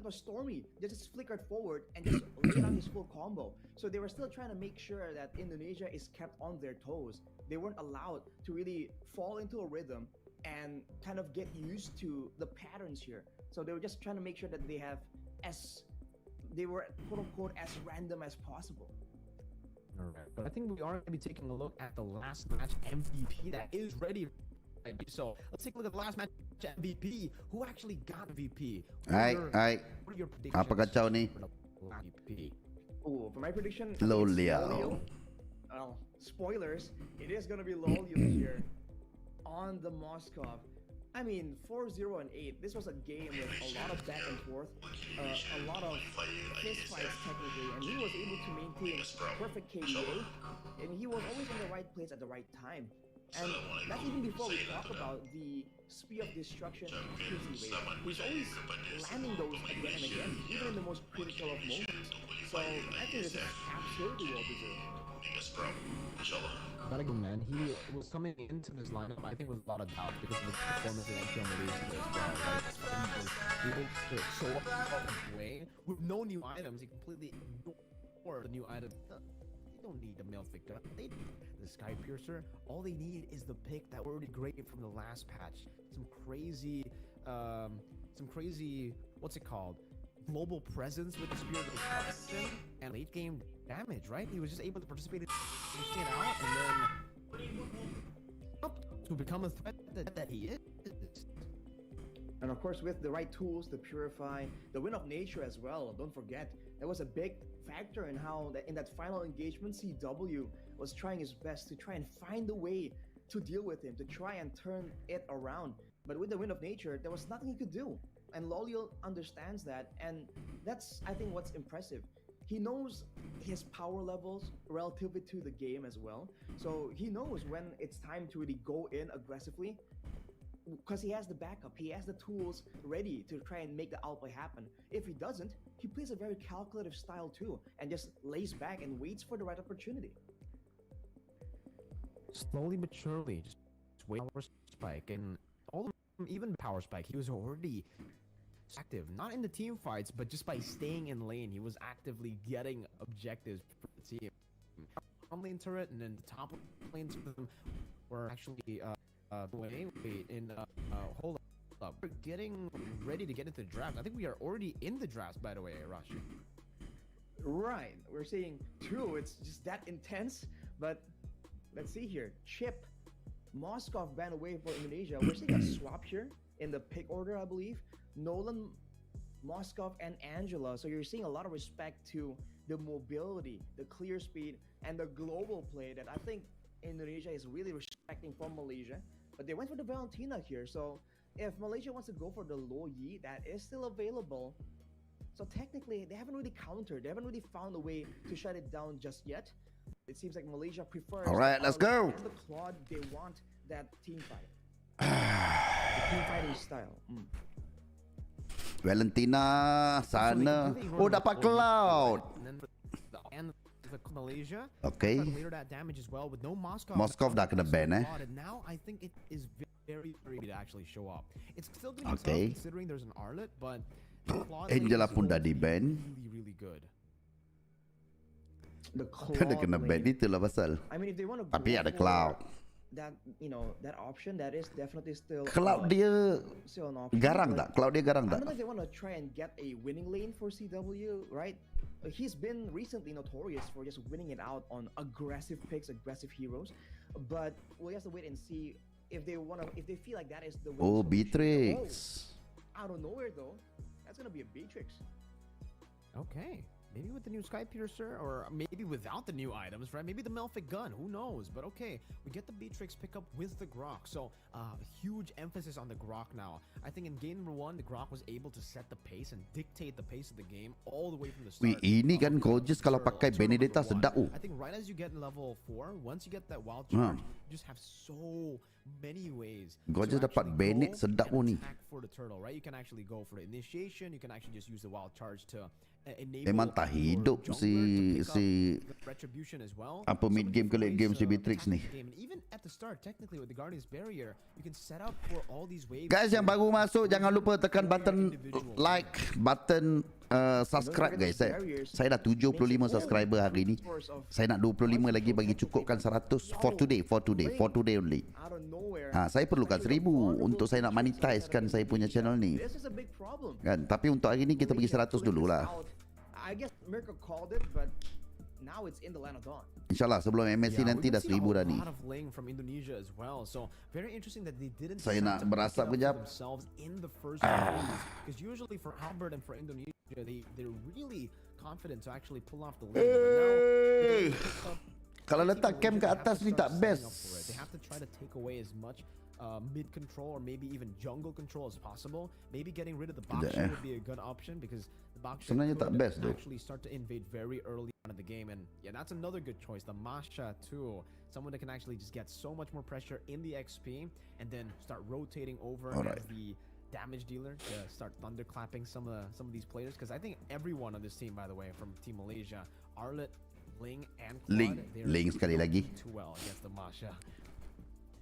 Stormy just flickered forward and just laid out his full combo. So they were still trying to make sure that Indonesia is kept on their toes. They weren't allowed to really fall into a rhythm and kind of get used to the patterns here. So they were just trying to make sure that they were quote unquote as random as possible. All right. But I think we are going to be taking a look at the last match MVP that is ready. So let's take a look at the last match MVP. Who actually got MVP? What are your predictions? Apa kacau ni? MVP. Oh, for my prediction, Loliao. Well, spoilers, it is going to be Loliao here on the Moskov. I mean, 4-0 and 8. This was a game with a lot of back and forth, a lot of fist fights technically, and he was able to maintain perfect KDA, and he was always in the right place at the right time. And that's even before we talk about the speed of destruction accuracy rate. He's always landing those again and again, even in the most critical of moments. So I think this is absolutely well deserved. Gotta go, man. He was coming into this lineup, I think, with a lot of doubt because of his performance in MPL Malaysia as well, right? He was able to show up the way with no new items. He completely ignored the new items. They don't need the Melfic. They need the Sky Piercer. All they need is the pick that were already great from the last patch. Some crazy, what's it called? Global presence with the Spirit of Destruction and late game damage, right? He was just able to participate in it out and then to become a threat that he is. And of course, with the right tools to purify, the Wind of Nature as well. Don't forget, that was a big factor in how in that final engagement, CW was trying his best to try and find a way to deal with him, to try and turn it around. But with the Wind of Nature, there was nothing he could do. And Lolial understands that, and that's, I think, what's impressive. He knows his power levels relatively to the game as well. So he knows when it's time to really go in aggressively, because he has the backup. He has the tools ready to try and make the outplay happen. If he doesn't, he plays a very calculative style too, and just lays back and waits for the right opportunity. Slowly but surely, just wait for spike, and all of them, even power spike, he was already active, not in the team fights, but just by staying in lane, he was actively getting objectives for the team. Bottom lane turret and then the top lanes of them were actually hold up. We're getting ready to get into the draft. I think we are already in the draft, by the way, Rush. Right, we're seeing two. It's just that intense. But let's see here. Chip, Moskov banned away for Indonesia. We're seeing a swap here in the pick order, I believe. Nolan, Moskov, and Angela. So you're seeing a lot of respect to the mobility, the clear speed, and the global play that I think Indonesia is really respecting from Malaysia. But they went for the Valentina here. So if Malaysia wants to go for the Lo Yi, that is still available. So technically, they haven't really countered. They haven't really found a way to shut it down just yet. It seems like Malaysia prefers... All right, let's go. The Claude, they want that team fight. The team fighting style. Valentina sana. Oh, dapat Cloud. And the Malaysia. Okay. Later that damage as well with no Moskov. Moskov dah kena ban And now I think it is very to actually show up. It's still going to be tough considering there's an Arlet, but Angela pun dah di ban. Really good. The Claude kena ban itulah pasal. I mean, if they want to Tapi ada Cloud. That, you know, that option, that is definitely still Cloud dia still an option. Garang tak? Cloud dia garang tak? I don't know if they want to try and get a winning lane for CW, right? He's been recently notorious for just winning it out on aggressive picks, aggressive heroes. But we'll have to wait and see if they want to, if they feel like that is the way. Oh, Beatrix. Out of nowhere though, that's gonna be a Beatrix. Okay. Maybe with the new Sky Piercer, or maybe without the new items, right? Maybe the Melfic gun, who knows? But okay, we get the Beatrix pickup with the Grok. So, huge emphasis on the Grok now. I think in game number 1, the Grok was able to set the pace and dictate the pace of the game all the way from the start. Ini kan gorgeous kalau pakai Benedetta sedap. I think right as you get in level 4, once you get that wild charge, you just have so many ways. Gorgeous dapat Bennett sedap pun ni. For the turtle, right? You can actually go for the initiation. You can actually just use the wild charge to Memang tak hidup si apa mid game ke late game si Beatrix ni. Guys yang baru masuk jangan lupa tekan button like, button subscribe guys. Saya dah 75 subscriber hari ni. Saya nak 25 lagi bagi cukupkan 100 for today only. Saya perlukan 1000 untuk saya nak monetizekan saya punya channel ni. Kan, tapi untuk hari ni kita bagi 100 dululah. I guess Mirko called it, but now it's in the land of dawn. InsyaAllah sebelum MSC nanti dah 1000 dah ni. Saya nak berasap kejap. Because usually for Albert and for Indonesia, they're really confident to actually pull off the lead. Kalau letak camp ke atas ni tak best. They have to try to take away as much mid control or maybe even jungle control as possible. Maybe getting rid of the box would be a good option because the box sebenarnya tak best though. Actually start to invade very early on in the game, and yeah, that's another good choice. The Masha too, someone that can actually just get so much more pressure in the XP and then start rotating over as the damage dealer to start thunderclapping some of these players. Because I think everyone on this team, by the way, from Team Malaysia, Arlet, Ling, and Quad, Ling sekali lagi too well against the Masha.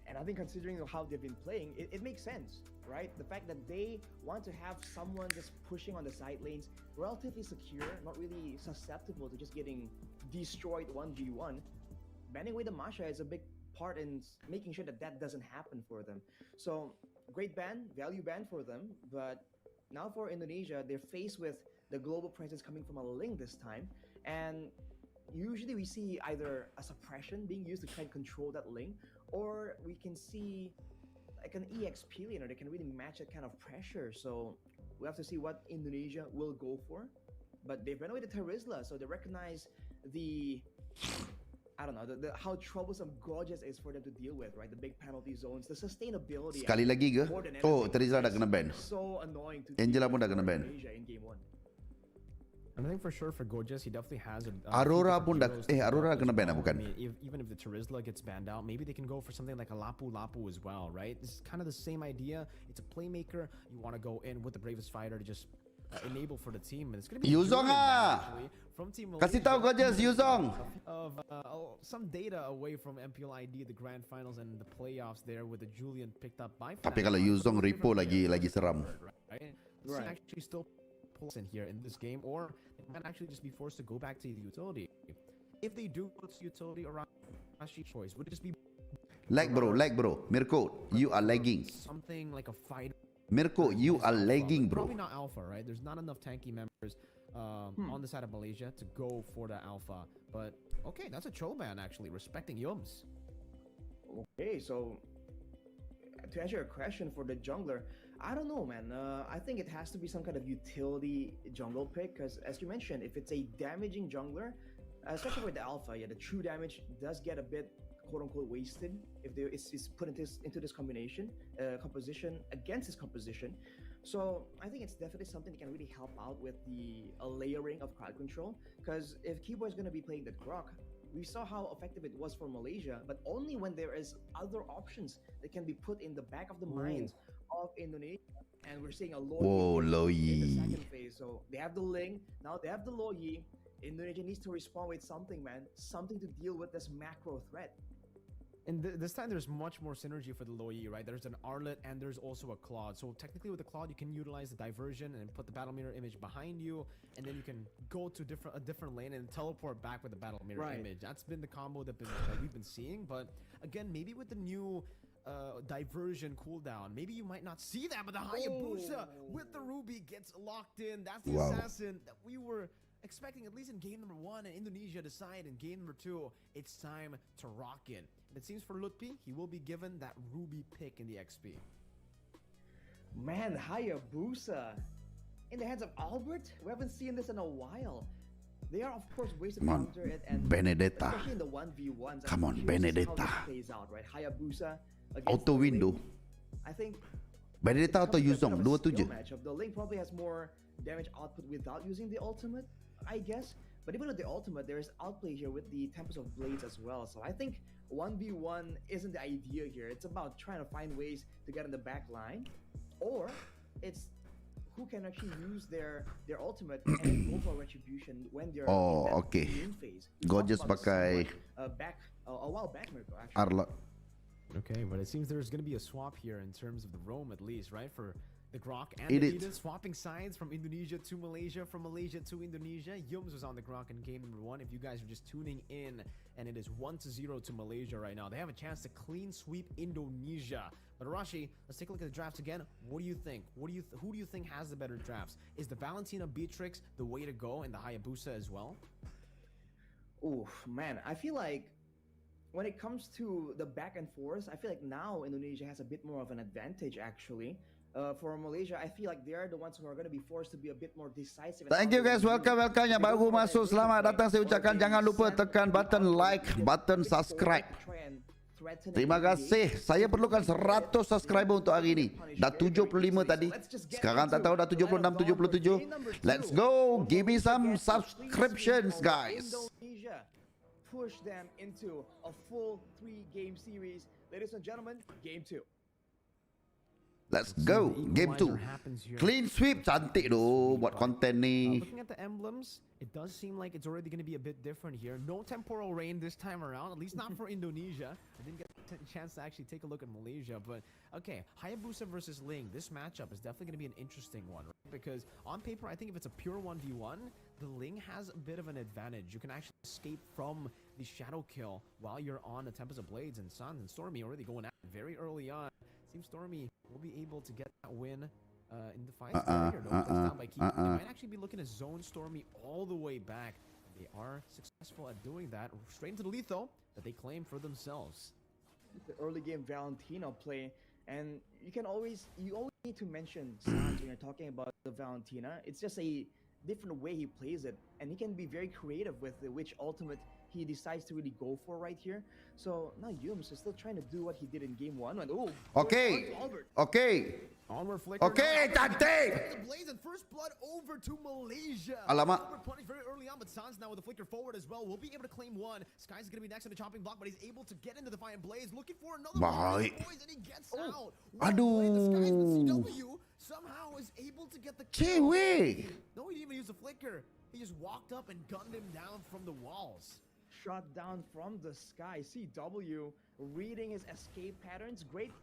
And I think considering how they've been playing, it makes sense, right? The fact that they want to have someone just pushing on the side lanes, relatively secure, not really susceptible to just getting destroyed 1v1. Banning away the Masha is a big part in making sure that doesn't happen for them. So, great ban, value ban for them, but now for Indonesia, they're faced with the global presence coming from a Ling this time, and usually we see either a suppression being used to try and control that Ling, or we can see like an EXP laner that can really match that kind of pressure. So we have to see what Indonesia will go for. But they've run away to Terizla, so they recognize the how troublesome Gorgeous is for them to deal with, right? The big penalty zones, the sustainability. Sekali lagi ke? Oh, Terizla dah kena ban. So annoying to Angela pun dah kena ban. in game 1. And I think for sure for Gorgeous, he definitely has Aurora pun dah Aurora kena ban bukan? I mean, even if the Terizla gets banned out, maybe they can go for something like a Lapu Lapu as well, right? This is kind of the same idea. It's a playmaker. You want to go in with the bravest fighter to just enable for the team, and it's going to be Yuzong from Team Malaysia. Kasih tahu Gorgeous Yuzong. Of some data away from MPLID, the grand finals and the playoffs there with the Julian picked up by. Tapi kalau Yuzong repo lagi seram. Right. Actually still in here in this game, or it might actually just be forced to go back to the utility. If they do go to utility or Rashi choice, would it just be lag bro, Mirko, you are lagging. Something like a fighter. Mirko, you are lagging bro. Probably not alpha, right? There's not enough tanky members on the side of Malaysia to go for the alpha. But okay, that's a troll ban actually, respecting Yums. Okay, so to answer your question for the jungler, I don't know, man. I think it has to be some kind of utility jungle pick, because as you mentioned, if it's a damaging jungler, especially with the alpha, the true damage does get a bit quote-unquote wasted if it's put into this composition against this composition. So I think it's definitely something that can really help out with the layering of crowd control, because if Keyboy is going to be playing the Grok, we saw how effective it was for Malaysia, but only when there is other options that can be put in the back of the minds of Indonesia. And we're seeing a Loyi in the second phase. So they have the Ling, now they have the Loyi. Indonesia needs to respond with something, man. Something to deal with this macro threat. And this time there's much more synergy for the Loyi, right? There's an Arlet and there's also a Claude. So technically with the Claude, you can utilize the diversion and put the battle mirror image behind you, and then you can go to a different lane and teleport back with the battle mirror image. That's been the combo that we've been seeing. But again, maybe with the new diversion cooldown, maybe you might not see that, but the Hayabusa with the Ruby gets locked in. That's the assassin that we were expecting, at least in game number 1, and Indonesia decide in game number 2, it's time to rock in. And it seems for Lutfi, he will be given that Ruby pick in the XP. Man, Hayabusa in the hands of Albert? We haven't seen this in a while. There are, of course, ways to counter it, and Benedetta. especially in the 1v1s. Come on, Benedetta. How this plays out, right? Hayabusa auto window. I think Benedetta atau Yuzong, dua tu je. The Link probably has more damage output without using the ultimate, I guess. But even with the ultimate, there is outplay here with the Tempest of Blades as well. So I think 1v1 isn't the idea here. It's about trying to find ways to get in the back line, or it's who can actually use their ultimate and then go for retribution when they're Oh, in that okay. immune phase. Gorgeous pakai a while back, Mirko, actually. Arlot. Okay, but it seems there's going to be a swap here in terms of the roam, at least, right? For the Grok and It the is. Eden swapping sides from Indonesia to Malaysia, from Malaysia to Indonesia. Yums was on the Grok in game number 1. If you guys are just tuning in, and it is 1-0 to Malaysia right now. They have a chance to clean sweep Indonesia. But Arashi, let's take a look at the drafts again. What do you think? Who do you think has the better drafts? Is the Valentina Beatrix the way to go, and the Hayabusa as well? Oh man, I feel like when it comes to the back and forth, I feel like now Indonesia has a bit more of an advantage actually. For Malaysia, I feel like they're the ones who are going to be forced to be a bit more decisive. Thank you guys, welcome yang baru masuk, selamat datang. Saya ucapkan jangan lupa tekan button like, button subscribe. Terima kasih. Saya perlukan 100 subscriber untuk hari ini. Dah 75 tadi. Sekarang tak tahu dah 76, 77. Let's go. Give me some subscriptions, guys. Push them into a full 3-game series. Ladies and gentlemen, game 2. Let's go. Game 2. Clean sweep. Cantik tu buat konten ni. Looking at the emblems, it does seem like it's already going to be a bit different here. No temporal rain this time around, at least not for Indonesia. I didn't get a chance to actually take a look at Malaysia, but okay, Hayabusa versus Ling. This matchup is definitely going to be an interesting one, right? Because on paper, I think if it's a pure 1v1, the Ling has a bit of an advantage. You can actually escape from the shadow kill while you're on the Tempest of Blades, and Sans and Stormy already going out very early on. Seems Stormy will be able to get that win in the fight. Down by Keeper. They might actually be looking to zone Stormy all the way back. They are successful at doing that, straight into the lethal that they claim for themselves. The early game Valentina play, and you always need to mention Sans when you're talking about the Valentina. It's just a different way he plays it, and he can be very creative with which ultimate he decides to really go for right here. So now Yums is still trying to do what he did in game 1. And Okay. Onward flicker. Okay, cantik. The Blaze and first blood over to Malaysia. Alamak. Punished very early on, but Sans now with the flicker forward as well. Will be able to claim 1. Sky's going to be next on the chopping block, but he's able to get into the Defiant Blaze, looking for another one. Boys, and he gets out. Aduh. The Sky's with CW somehow is able to get the kill. Cewek. No, he didn't even use the flicker. He just walked up and gunned him down from the walls. Shot down from the sky. CW reading his escape patterns. Great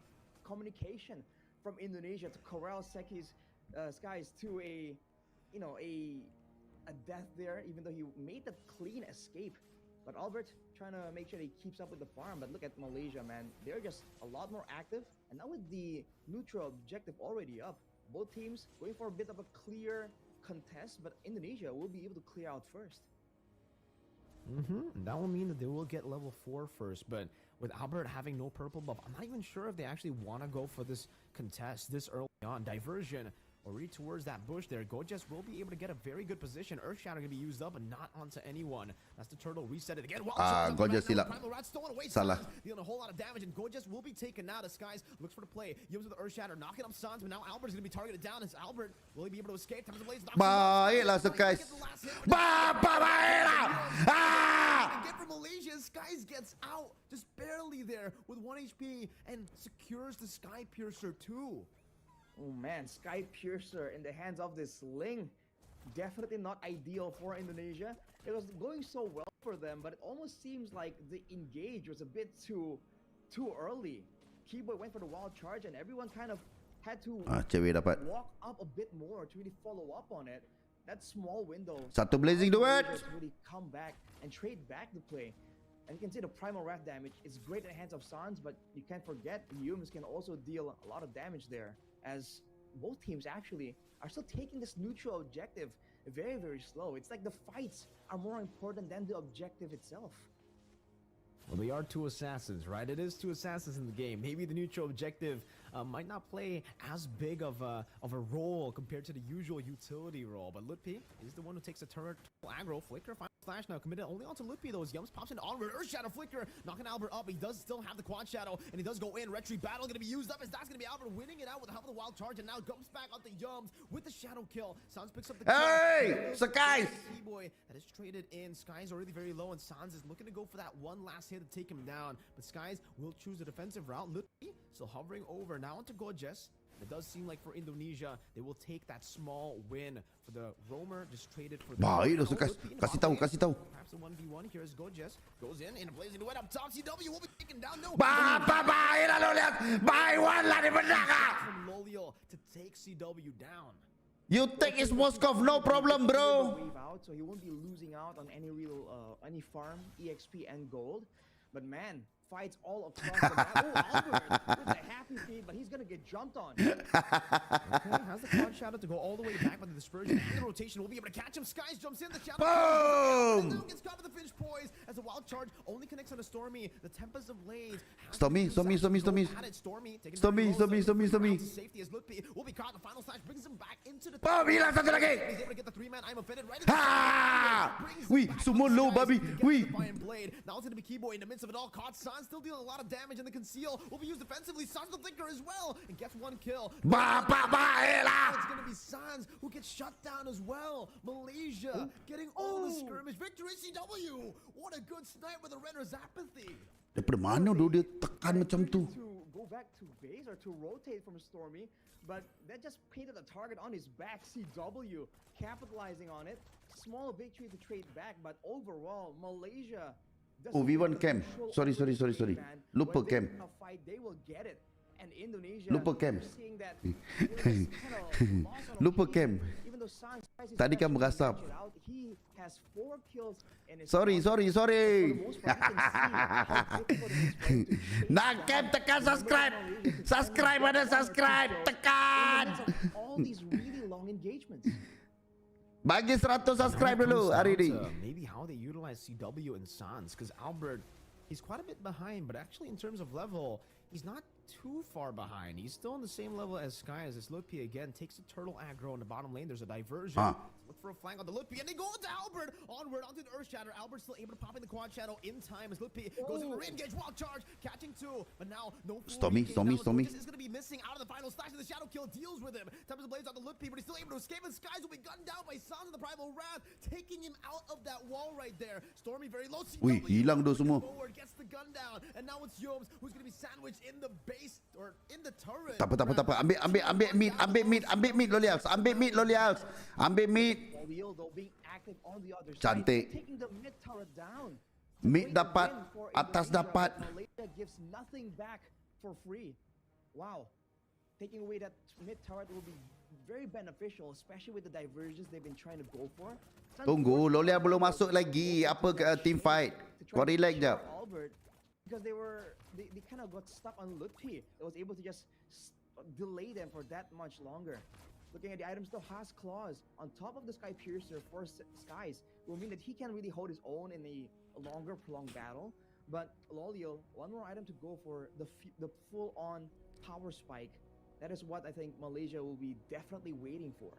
communication from Indonesia to corral Seki's Skies to a death there, even though he made the clean escape. But Albert trying to make sure he keeps up with the farm. But look at Malaysia, man. They're just a lot more active. And now with the neutral objective already up, both teams going for a bit of a clear contest, but Indonesia will be able to clear out first. That will mean that they will get level 4 first, but with Albert having no purple buff, I'm not even sure if they actually want to go for this contest this early on. Diversion or read towards that bush there. Gojes will be able to get a very good position. Earth Shatter going to be used up and not onto anyone. That's the turtle. Reset it again. Gojes silap. Salah. Dealing a whole lot of damage, and Gojes will be taken out as Skies looks for the play. Yums with the Earth Shatter, knocking up Sans, but now Albert's going to be targeted down. As Albert will he be able to escape? Tempest of Blades. Baiklah, Skies. Baiklah. Again from Malaysia, Skies gets out just barely there with 1 HP and secures the Sky Piercer too. Oh man, Sky Piercer in the hands of this Ling. Definitely not ideal for Indonesia. It was going so well for them, but it almost seems like the engage was a bit too early. Keyboy went for the wild charge, and everyone kind of had to walk up a bit more to really follow up on it. That small window. Satu blazing duet. Really come back and trade back the play. And you can see the Primal Wrath damage is great in the hands of Sans, but you can't forget Yums can also deal a lot of damage there, as both teams actually are still taking this neutral objective very, very slow. It's like the fights are more important than the objective itself. Well, they are 2 assassins, right? It is 2 assassins in the game. Maybe the neutral objective might not play as big of a role compared to the usual utility role, but Lutpi is the one who takes the turret aggro. Flicker, final flash now committed only onto Lutpi. Those Yums pops into onward. Earth Shadow Flicker knocking Albert up. He does still have the quad shadow, and he does go in. Retreat battle going to be used up, as that's going to be Albert winning it out with the help of the wild charge, and now comes back onto Yums with the shadow kill. Sans picks up the kill. Hey, Skies! Boy that is traded in. Skies already very low, and Sans is looking to go for that one last hit to take him down. But Skies will choose the defensive route. Lutpi still hovering over now onto Gojes. It does seem like for Indonesia, they will take that small win for the roamer, just traded for the Baik dah, kasih tahu. perhaps the 1v1 here as Gojes goes in and blazing away up top. CW will be taken down. No. Baik lah lo lihat. Baik one lah di belakang. From Lolial to take CW down. You take his Moskov, no problem, bro. Wave out, so he won't be losing out on any real any farm, EXP, and gold. But man, fights all across the map. Oh, Albert with a happy feet, but he's gonna get jumped on. Okay, has the quad shadow to go all the way back, but the dispersion and the rotation will be able to catch him. Skies jumps in, the shadow Boom! now gets caught with the Finch poise as the wild charge only connects on a Stormy. The Tempest of Blades. Stormy. Stormy. Safety as Lutpi will be caught. The final slash brings him back into the. Boom, hilang satu lagi. He's able to get the 3-man. I'm offended right. Ha! Wih, semua low, babi. Wih. Blade. Now it's gonna be Keyboy in the midst of it all. Caught San still dealing a lot of damage, and the conceal will be used defensively. Sans the Thinker as well, and gets one kill. Bapak baik lah. It's gonna be Sans who gets shut down as well. Malaysia getting all the skirmish victory. CW, what a good snipe with the Renner's apathy. Daripada mana dia tekan macam tu? To go back to base or to rotate from Stormy, but that just painted a target on his back. CW capitalizing on it. Small victory to trade back, but overall Malaysia. Oh, V1 cam. Sorry. Lupa cam. They will get it. And Indonesia. Lupa cam. Seeing that Lupa cam. even though Sans is Tadi kan berasap. he has 4 kills in his Sorry. For the most part, you can see how difficult it is for him to chase Nak down cam tekan subscribe. Subscribe ada subscribe. in Tekan. the midst of all these really long engagements. Bagi 100 subscribe dulu hari ni. Maybe how they utilize CW and Sans, because Albert, he's quite a bit behind, but actually in terms of level, he's not too far behind. He's still on the same level as Sky as this Lutpi again takes a turtle aggro in the bottom lane. There's a diversion. Look for a flank on the Lutpi, and they go to Albert. Onward onto the Earth Shatter. Albert's still able to pop in the quad shadow in time as Lutpi goes into the re-engage wild charge, catching 2. But now no Stormy. This is going to be missing out of the final slash, and the shadow kill deals with him. Tempest of Blades on the Lutpi, but he's still able to escape, and Skies will be gunned down by Sans of the Primal Wrath, taking him out of that wall right there. Stormy very low. Wih, hilang tu semua. Forward, gets the gun down, and now it's Yomes who's going to be sandwiched in the base or in the turret. Tak apa. Ambil mid Lolials. Ambil mid. Lolial, though, being active on the other Cantik. side, taking the mid turret down. Mid dapat, atas dapat. Malaysia gives nothing back for free. Wow. Taking away that mid turret will be very beneficial, especially with the diversions they've been trying to go for. Tunggu, Lolial belum masuk lagi. Apa team fight? Kau relax jap. Albert, because they kind of got stuck on Lutpi. It was able to just delay them for that much longer. Looking at the item, still has claws on top of the Sky Piercer for Skies will mean that he can really hold his own in a longer prolonged battle. But Lolial, one more item to go for the full-on power spike. That is what I think Malaysia will be definitely waiting for.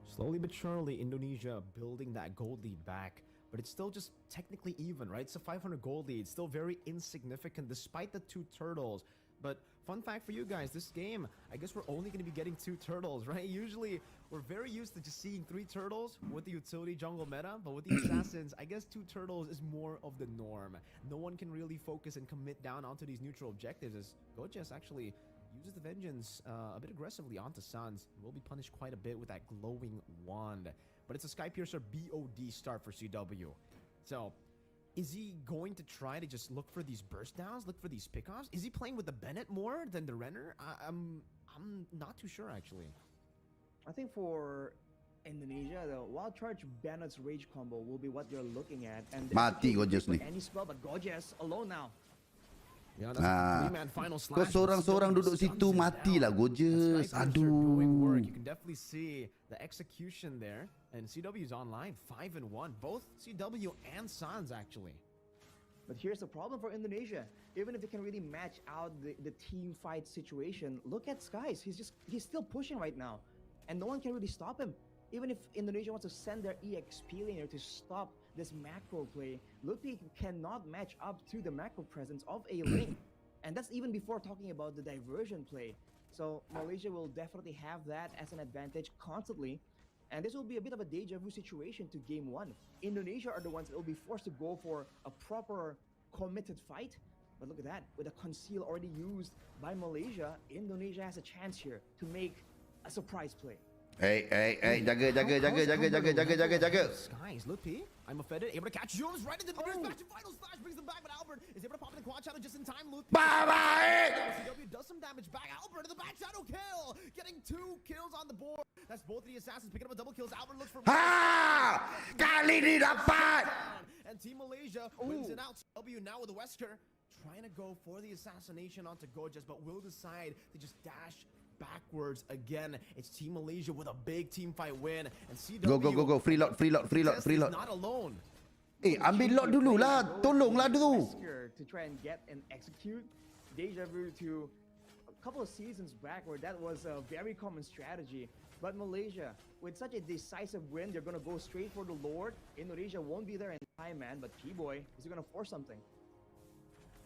Slowly but surely, Indonesia building that gold lead back. But it's still just technically even, right? It's a 500 gold lead. Still very insignificant despite the 2 turtles. But fun fact for you guys, this game, I guess we're only going to be getting 2 turtles, right? Usually, we're very used to just seeing 3 turtles with the utility jungle meta. But with the assassins, I guess 2 turtles is more of the norm. No one can really focus and commit down onto these neutral objectives as Gojes actually uses the vengeance a bit aggressively onto Sans. Will be punished quite a bit with that glowing wand. But it's a Sky Piercer BOD start for CW. So, is he going to try to just look for these burst downs, look for these pickoffs? Is he playing with the Bennett more than the Renner? I'm not too sure, actually. I think for Indonesia, the Wild Charge Bennett's Rage combo will be what they're looking at. And Mati Gojes ni. Any spell, but Gojes alone now. Yeah, that's a 3-man final slash. Kau seorang-seorang duduk situ, matilah Gojes. Aduh. You can definitely see the execution there. And CW's online, 5-1. Both CW and Sans, actually. But here's the problem for Indonesia. Even if they can really match out the team fight situation, look at Skies. He's still pushing right now. And no one can really stop him. Even if Indonesia wants to send their EXP laner to stop this macro play, Lutpi cannot match up to the macro presence of a lane. And that's even before talking about the diversion play. So Malaysia will definitely have that as an advantage constantly. And this will be a bit of a deja vu situation to game 1. Indonesia are the ones that will be forced to go for a proper committed fight. But look at that. With a conceal already used by Malaysia, Indonesia has a chance here to make a surprise play. Hey, jaga. Skies, look, P. I'm offended. Able to catch Jones right into the nearest match. Final slash brings them back, but Albert is able to pop in the quad shadow just in time. Luke. CW does some damage back. Albert in the back shadow kill. Getting 2 kills on the board. That's both of the assassins picking up a double kills. Albert looks for. Kali ni dapat. And Team Malaysia wins it out. CW now with the Wesker trying to go for the assassination onto Gojas, but will decide to just dash backwards again. It's Team Malaysia with a big team fight win, and CW Go. Free lot. not alone. Ambil lot dulu lah. Tolonglah dulu. To try and get and execute. Deja vu to a couple of seasons back where that was a very common strategy. But Malaysia, with such a decisive win, they're going to go straight for the Lord. Indonesia won't be there in time, man. But Keyboy is going to force something.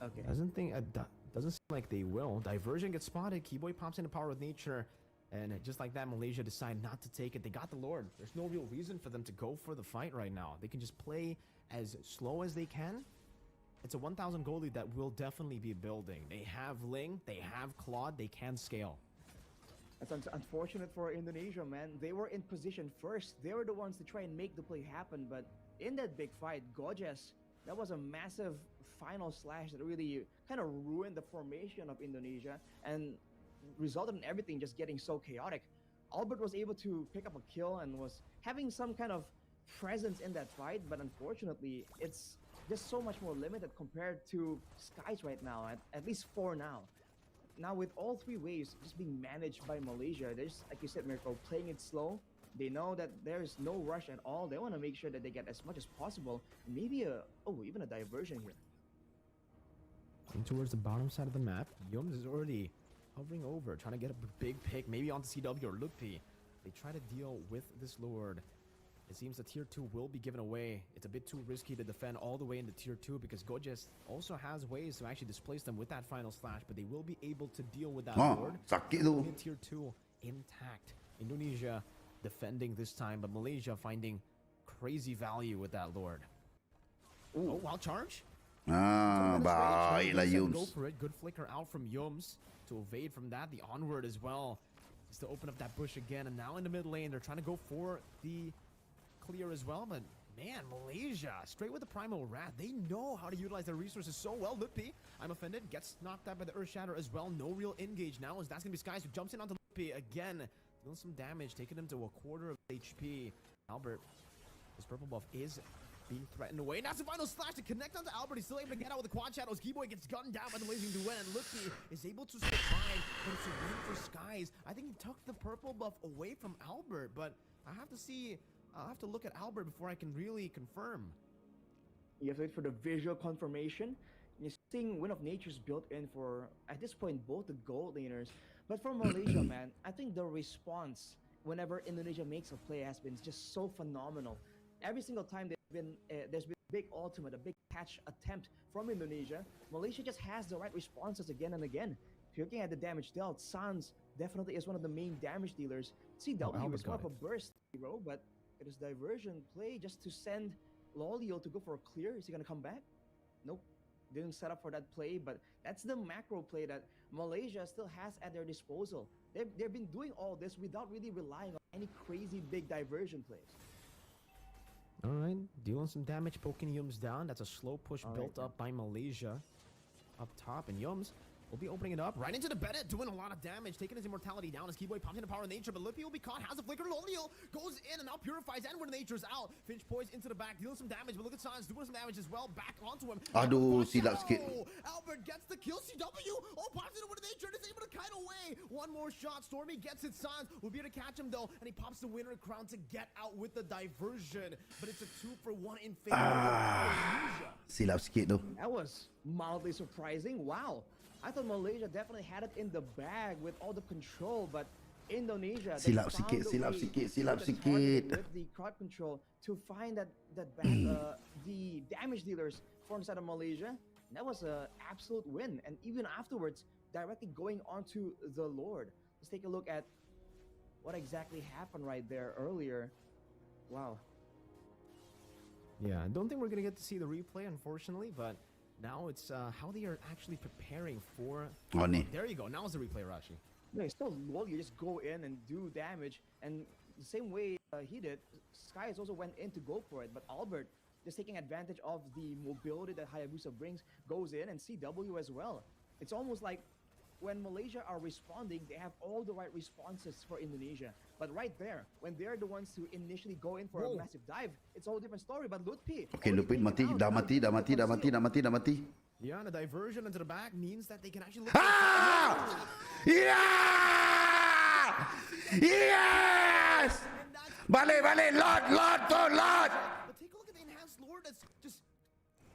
Okay. Doesn't seem like they will. Diversion gets spotted. Keyboy pops into power with nature. And just like that, Malaysia decide not to take it. They got the Lord. There's no real reason for them to go for the fight right now. They can just play as slow as they can. It's a 1,000 goal lead that will definitely be building. They have Ling. They have Claude. They can scale. That's unfortunate for Indonesia, man. They were in position first. They were the ones to try and make the play happen. But in that big fight, Gojas, that was a massive final slash that really kind of ruined the formation of Indonesia and resulted in everything just getting so chaotic. Albert was able to pick up a kill and was having some kind of presence in that fight, but unfortunately, it's just so much more limited compared to Skies right now, at least for now. Now, with all 3 waves just being managed by Malaysia, there's, like you said, Mirko, playing it slow. They know that there's no rush at all. They want to make sure that they get as much as possible. Maybe even a diversion here. And towards the bottom side of the map, Yums is already hovering over, trying to get a big pick, maybe onto CW or Lupi. They try to deal with this Lord. It seems that Tier 2 will be given away. It's a bit too risky to defend all the way into Tier 2 because Gojas also has ways to actually displace them with that final slash, but they will be able to deal with that Lord. Sakit tu. Tier 2 intact. Indonesia defending this time, but Malaysia finding crazy value with that Lord. Ooh. Oh, wild charge? Baiklah Yums. Go for it. Good flicker out from Yums to evade from that. The onward as well is to open up that bush again. And now in the mid lane, they're trying to go for the clear as well. But man, Malaysia straight with the Primal Wrath. They know how to utilize their resources so well. Lippy, I'm offended, gets knocked out by the Earth Shatter as well. No real engage now, as that's gonna be Skies who jumps in onto Lippy again, dealing some damage, taking him to a quarter of HP. Albert, his purple buff is being threatened away. Now it's the final slash to connect onto Albert. He's still able to get out with the quad shadows. Keyboy gets gunned down by the Blazing Duet, and Lippy is able to survive, but it's a win for Skies. I think he took the purple buff away from Albert, but I have to see. I'll have to look at Albert before I can really confirm. You have to wait for the visual confirmation. You're seeing Wind of Nature's built in for, at this point, both the gold laners. But for Malaysia, man, I think the response whenever Indonesia makes a play has been just so phenomenal. Every single time there's been a big ultimate, a big catch attempt from Indonesia, Malaysia just has the right responses again and again. If you're looking at the damage dealt, Sans definitely is one of the main damage dealers. CW is more of a burst hero, but it is diversion play just to send Lolio to go for a clear. Is he going to come back? Nope. Didn't set up for that play, but that's the macro play that Malaysia still has at their disposal. They've been doing all this without really relying on any crazy big diversion plays. All right, dealing some damage, poking Yums down. That's a slow push built up by Malaysia up top, and Yums will be opening it up right into the Bennett, doing a lot of damage, taking his immortality down as Keyboy pops into power of nature, but Lippy will be caught, has a flicker. Lolio goes in and now purifies, and when nature's out, Finch poised into the back, dealing some damage, but look at Sans doing some damage as well, back onto him. Aduh, silap sikit. Albert gets the kill. CW, pops into with nature, and is able to kite away. One more shot, Stormy gets it. Sans will be able to catch him though, and he pops the winner crown to get out with the diversion, but it's a 2-for-1 in favor of Malaysia. Silap sikit tu. That was mildly surprising. Wow. I thought Malaysia definitely had it in the bag with all the control, but Indonesia silap sikit with the crowd control to find that the damage dealers for inside of Malaysia. That was an absolute win, and even afterwards, directly going onto the Lord. Let's take a look at what exactly happened right there earlier. Wow. Yeah, I don't think we're gonna get to see the replay, unfortunately, but Now it's how they are actually preparing for... Oh, ni. There you go. Now it's the replay, Rashi. No, it's still low. You just go in and do damage. And the same way he did, Skies also went in to go for it. But Albert, just taking advantage of the mobility that Hayabusa brings, goes in, and CW as well. It's almost like when Malaysia are responding, they have all the right responses for Indonesia. But right there, when they're the ones to initially go in for a massive dive, it's a whole different story. But Lutfi... Okay, Lutfi mati, dah mati. Yeah, and the diversion into the back means that they can actually... Ah! Yeah! Yes! Balik, Lord! But take a look at the enhanced Lord that's just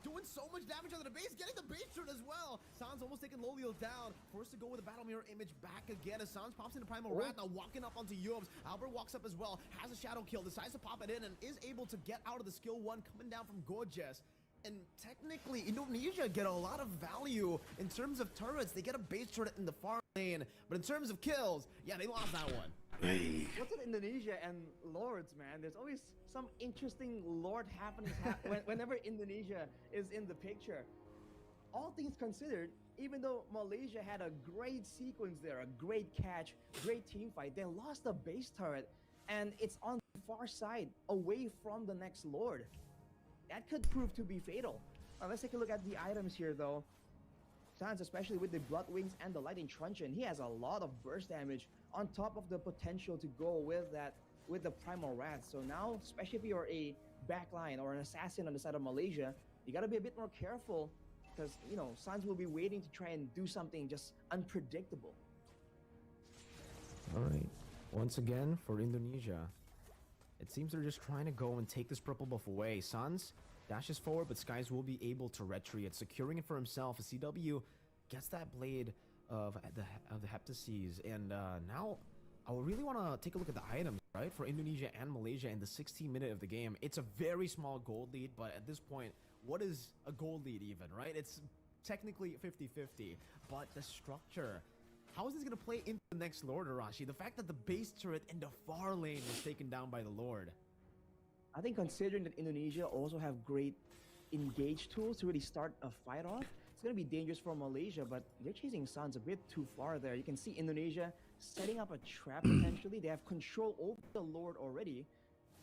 doing so much damage on the base, getting the base turn as well. Sans almost taking Lolio down, forced to go with the battle mirror image back again as Sans pops into Primal Wrath, now walking up onto Yums. Albert walks up as well, has a shadow kill, decides to pop it in, and is able to get out of the skill 1 coming down from Gorgeous. And technically, Indonesia get a lot of value in terms of turrets. They get a base turret in the far lane, but in terms of kills, yeah, they lost that one. Hey. What's with Indonesia and Lords, man? There's always some interesting Lord happenings whenever Indonesia is in the picture. All things considered, even though Malaysia had a great sequence there, a great catch, great team fight, they lost the base turret, and it's on the far side, away from the next Lord. That could prove to be fatal. Let's take a look at the items here, though. Sans, especially with the Blood Wings and the Lightning Truncheon, he has a lot of burst damage on top of the potential to go with that, with the Primal Wrath. So now, especially if you're a backline or an assassin on the side of Malaysia, you gotta be a bit more careful because, you know, Sans will be waiting to try and do something just unpredictable. All right. Once again, for Indonesia, it seems they're just trying to go and take this purple buff away. Sans dashes forward, but Skies will be able to retreat, securing it for himself. As CW gets that blade of the Heptases, and now I really want to take a look at the items, right, for Indonesia and Malaysia in the 16th minute of the game. It's a very small gold lead, but at this point, what is a gold lead even, right? It's technically 50-50, but the structure... How is this going to play into the next Lord, Arashi? The fact that the base turret in the far lane was taken down by the Lord. I think considering that Indonesia also have great engage tools to really start a fight off, it's going to be dangerous for Malaysia, but they're chasing Sans a bit too far there. You can see Indonesia setting up a trap potentially. They have control over the Lord already.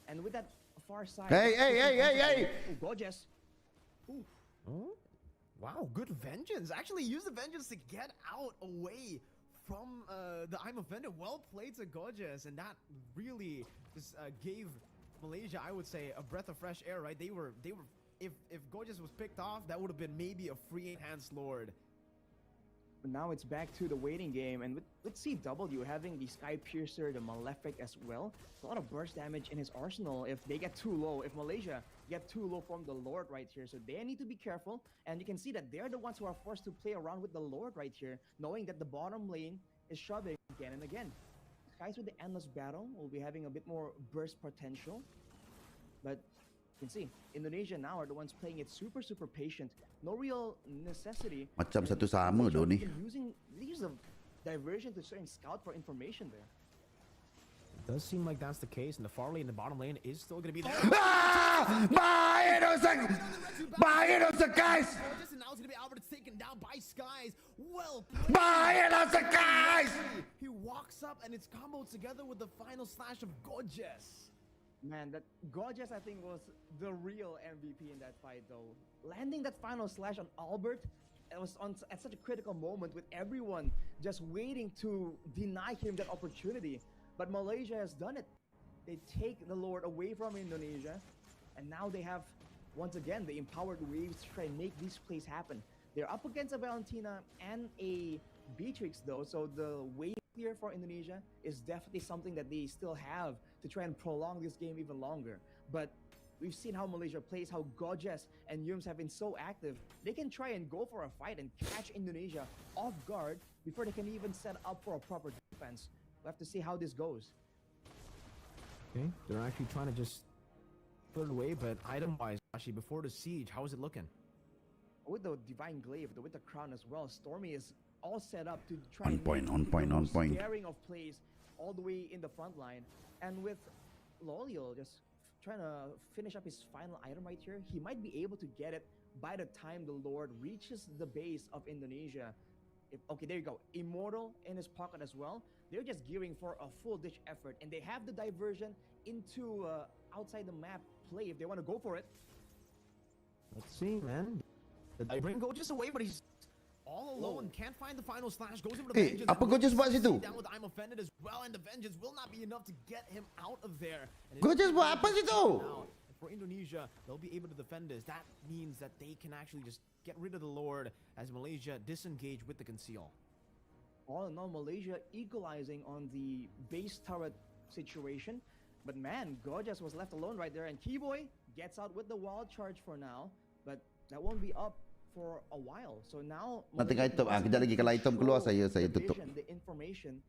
And with that far side... Hey! Oh, Gorgeous. Ooh. Oh? Wow, good vengeance. Actually use the vengeance to get out away from the I'm offended. Well played to Gorgeous, and that really just gave Malaysia, I would say, a breath of fresh air, right? They were if Gorgeous was picked off, that would have been maybe a free enhanced Lord. But now it's back to the waiting game, and with CW having the Sky Piercer, the Malefic as well, a lot of burst damage in his arsenal if they get too low, if Malaysia get too low from the Lord right here. So they need to be careful, and you can see that they're the ones who are forced to play around with the Lord right here, knowing that the bottom lane is shoving again and again. Guys with the Endless Battle will be having a bit more burst potential, but you can see Indonesia now are the ones playing it super patient. No real necessity. Macam satu sama doh ni. They use a diversion to certain scout for information there. It does seem like that's the case, and the far lane, the bottom lane is still going to be there. Bahaya dosa guys! And now it's going to be Albert taken down by Skies. Well Bahaya dosa guys! He walks up, and it's comboed together with the final slash of Gorgeous. Man, that Gorgeous, I think, was the real MVP in that fight, though. Landing that final slash on Albert, it was at such a critical moment with everyone just waiting to deny him that opportunity. But Malaysia has done it. They take the Lord away from Indonesia, and now they have, once again, the empowered waves to try and make these plays happen. They're up against a Valentina and a Beatrix, though, so the wave here for Indonesia is definitely something that they still have to try and prolong this game even longer. But we've seen how Malaysia plays, how Gorgeous and Yums have been so active. They can try and go for a fight and catch Indonesia off guard before they can even set up for a proper defense. We'll have to see how this goes. Okay, they're actually trying to just put it away, but item-wise, actually, before the siege, how is it looking? With the Divine Glaive, with the crown as well, Stormy is all set up to try On point. Scaring of plays all the way in the front line. And with Lolio just trying to finish up his final item right here. He might be able to get it by the time the Lord reaches the base of Indonesia. Okay, there you go. Immortal in his pocket as well. They're just gearing for a full-ditch effort, and they have the diversion into outside the map play if they want to go for it. Let's see, man. The diversion go just away, but he's all alone. Can't find the final slash. Goes over to Vengeance. Apa Gorgeous buat situ? Down with I'm offended as well, and the Vengeance will not be enough to get him out of there. Gorgeous buat apa situ? For Indonesia, they'll be able to defend this. That means that they can actually just get rid of the Lord as Malaysia disengage with the conceal. All in all, Malaysia equalizing on the base turret situation. But man, Gorgeous was left alone right there, and Keyboy gets out with the wild charge for now. But that won't be up for a while. So now nanti item kejap lagi kalau item keluar saya tutup. The information,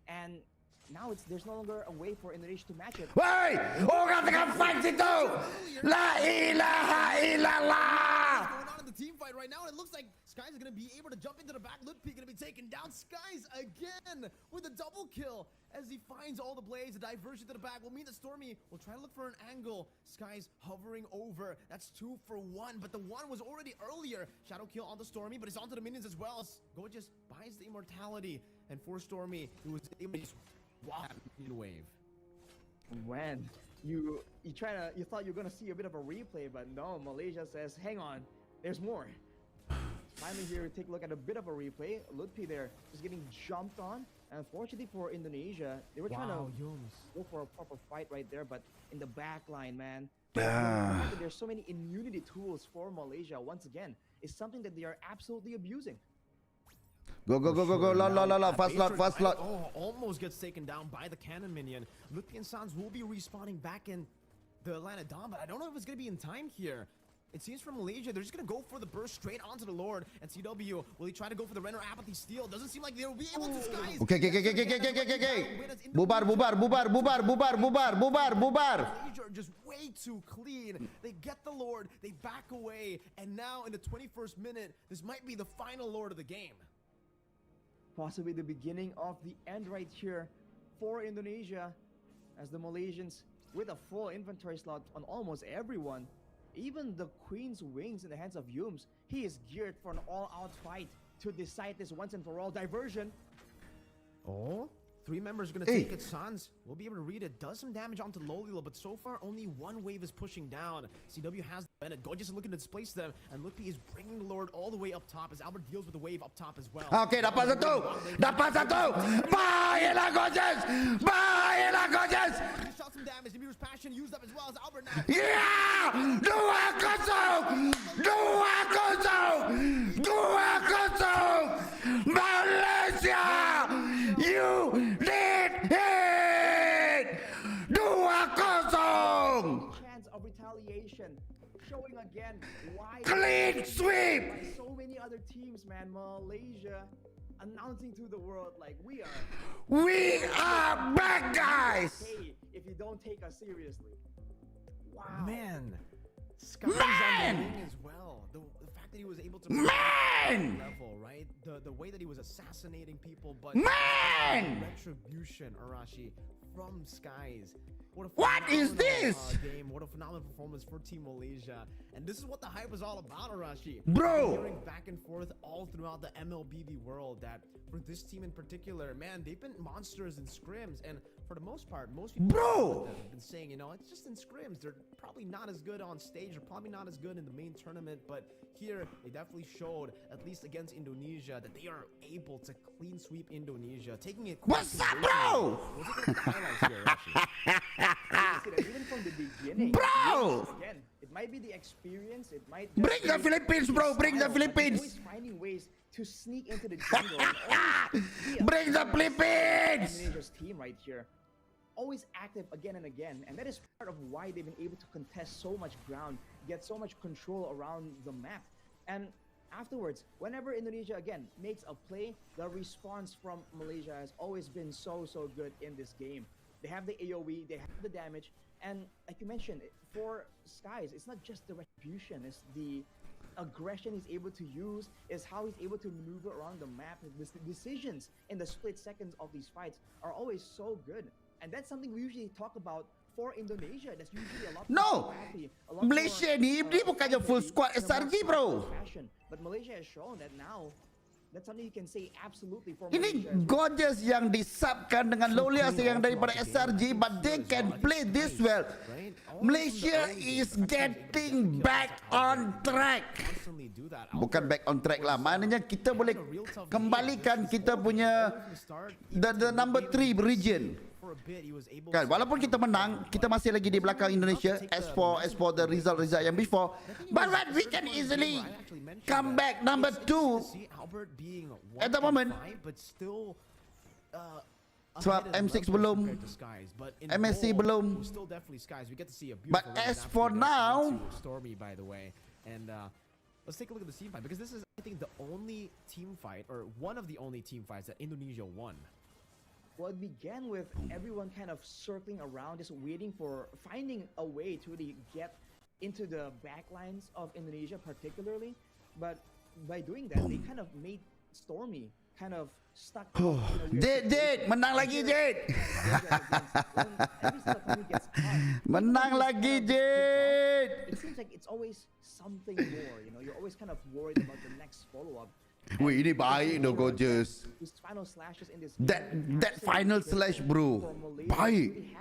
and now there's no longer a way for Indonesia to match it. Woi, orang tengah fight situ. La ilaha illallah. Going on in the team fight right now, and it looks like Skies is going to be able to jump into the back. Lutpi going to be taken down. Skies again with a double kill as he finds all the blades. A diversion to the back will mean that Stormy will try to look for an angle. Skies hovering over. That's 2 for 1, but the 1 was already earlier. Shadow kill on the Stormy, but it's onto the minions as well. Gorgeous buys the immortality, and for Stormy, he was able to just walk in wave. When you thought you were gonna see a bit of a replay, but no, Malaysia says, hang on, there's more. Finally here, we take a look at a bit of a replay. Lutfi there just getting jumped on. And unfortunately for Indonesia, they were trying to go for a proper fight right there, but in the back line, man. There's so many immunity tools for Malaysia, once again, is something that they are absolutely abusing. Go, la, fast lot. Oh, almost gets taken down by the cannon minion. Lutfi and Sans will be respawning back in the Atlanta Dawn, but I don't know if it's going to be in time here. It seems from Malaysia, they're just going to go for the burst straight onto the Lord. And CW, will he try to go for the Renner Apathy steal? Doesn't seem like they'll be able to Skies. Okay. Bubar. Malaysia are just way too clean. They get the Lord, they back away, and now in the 21st minute, this might be the final Lord of the game. Possibly the beginning of the end right here for Indonesia, as the Malaysians, with a full inventory slot on almost everyone, even the Queen's wings in the hands of Yums, he is geared for an all-out fight to decide this once and for all. Diversion. Oh, 3 members are going to take it. Sans will be able to read it. Does some damage onto Lolilo, but so far only 1 wave is pushing down. CW has the Bennett. Gorgeous is looking to displace them, and Lutfi is bringing the Lord all the way up top as Albert deals with the wave up top as well. Okay, dapat satu. Baiklah Gorgeous. He shot some damage. The Mirror's passion used up as well as Albert now. Yeah! 2-0. Malaysia, you did it. 2-0. Chance of retaliation, showing again why Clean sweep. by so many other teams, man. Malaysia announcing to the world like we are back, guys. okay if you don't take us seriously. Wow. Man, Skies on the wing as well. The fact that he was able to level, right? The way that he was assassinating people, but retribution, Arashi, from Skies. What is this? Game. What a phenomenal performance for Team Malaysia. And this is what the hype was all about, Arashi. Bro! Hearing back and forth all throughout the MLBB world that for this team in particular, man, they've been monsters in scrims. And for the most part, most people have been saying, you know, it's just in scrims. They're probably not as good on stage. They're probably not as good in the main tournament. But here, they definitely showed, at least against Indonesia, that they are able to clean sweep Indonesia. Taking it quite What's up, bro? We'll take a look at the highlights here, actually. Even from the beginning, Bro! Again, it might be the experience. It might Bring the Philippines, bro. Bring the Philippines. Always finding ways to sneak into the jungle. Bring the Philippines. Indonesia's team right here, always active again and again, and that is part of why they've been able to contest so much ground, get so much control around the map. And afterwards, whenever Indonesia again makes a play, the response from Malaysia has always been so good in this game. They have the AoE, they have the damage, and like you mentioned, for Skies, it's not just the retribution, it's the aggression he's able to use, is how he's able to maneuver around the map. The decisions in the split seconds of these fights are always so good. And that's something we usually talk about for Indonesia, that's usually a lot No, more scrappy, a lot Malaysia more, ni dia bukannya full squad in a more SRG bro. fashion. But Malaysia has shown that now that's something you can say absolutely for Ini Malaysia as well. Gorgeous yang disubkan dengan Lolias yang daripada SRG, but they can play this well. Malaysia is getting back on track. Bukan back on track lah, maknanya kita boleh kembalikan kita punya the number 3 region. Kan, walaupun kita menang, kita masih lagi di belakang Indonesia as for the result yang before, but we can easily come back number 2 at the moment. Sebab M6 belum, MSC belum. But as for now, let's take a look at the team fight, because this is, I think, the only team fight, or one of the only team fights that Indonesia won. Well, it began with everyone kind of circling around, just waiting for, finding a way to really get into the backlines of Indonesia particularly. But by doing that, they kind of made Stormy kind of stuck. Jade, menang lagi Jade. Menang lagi Jade. It seems like it's always something more, you know, you're always kind of worried about the next follow-up. Wih, ini baik dah Gorgeous. That final slash bro, baik.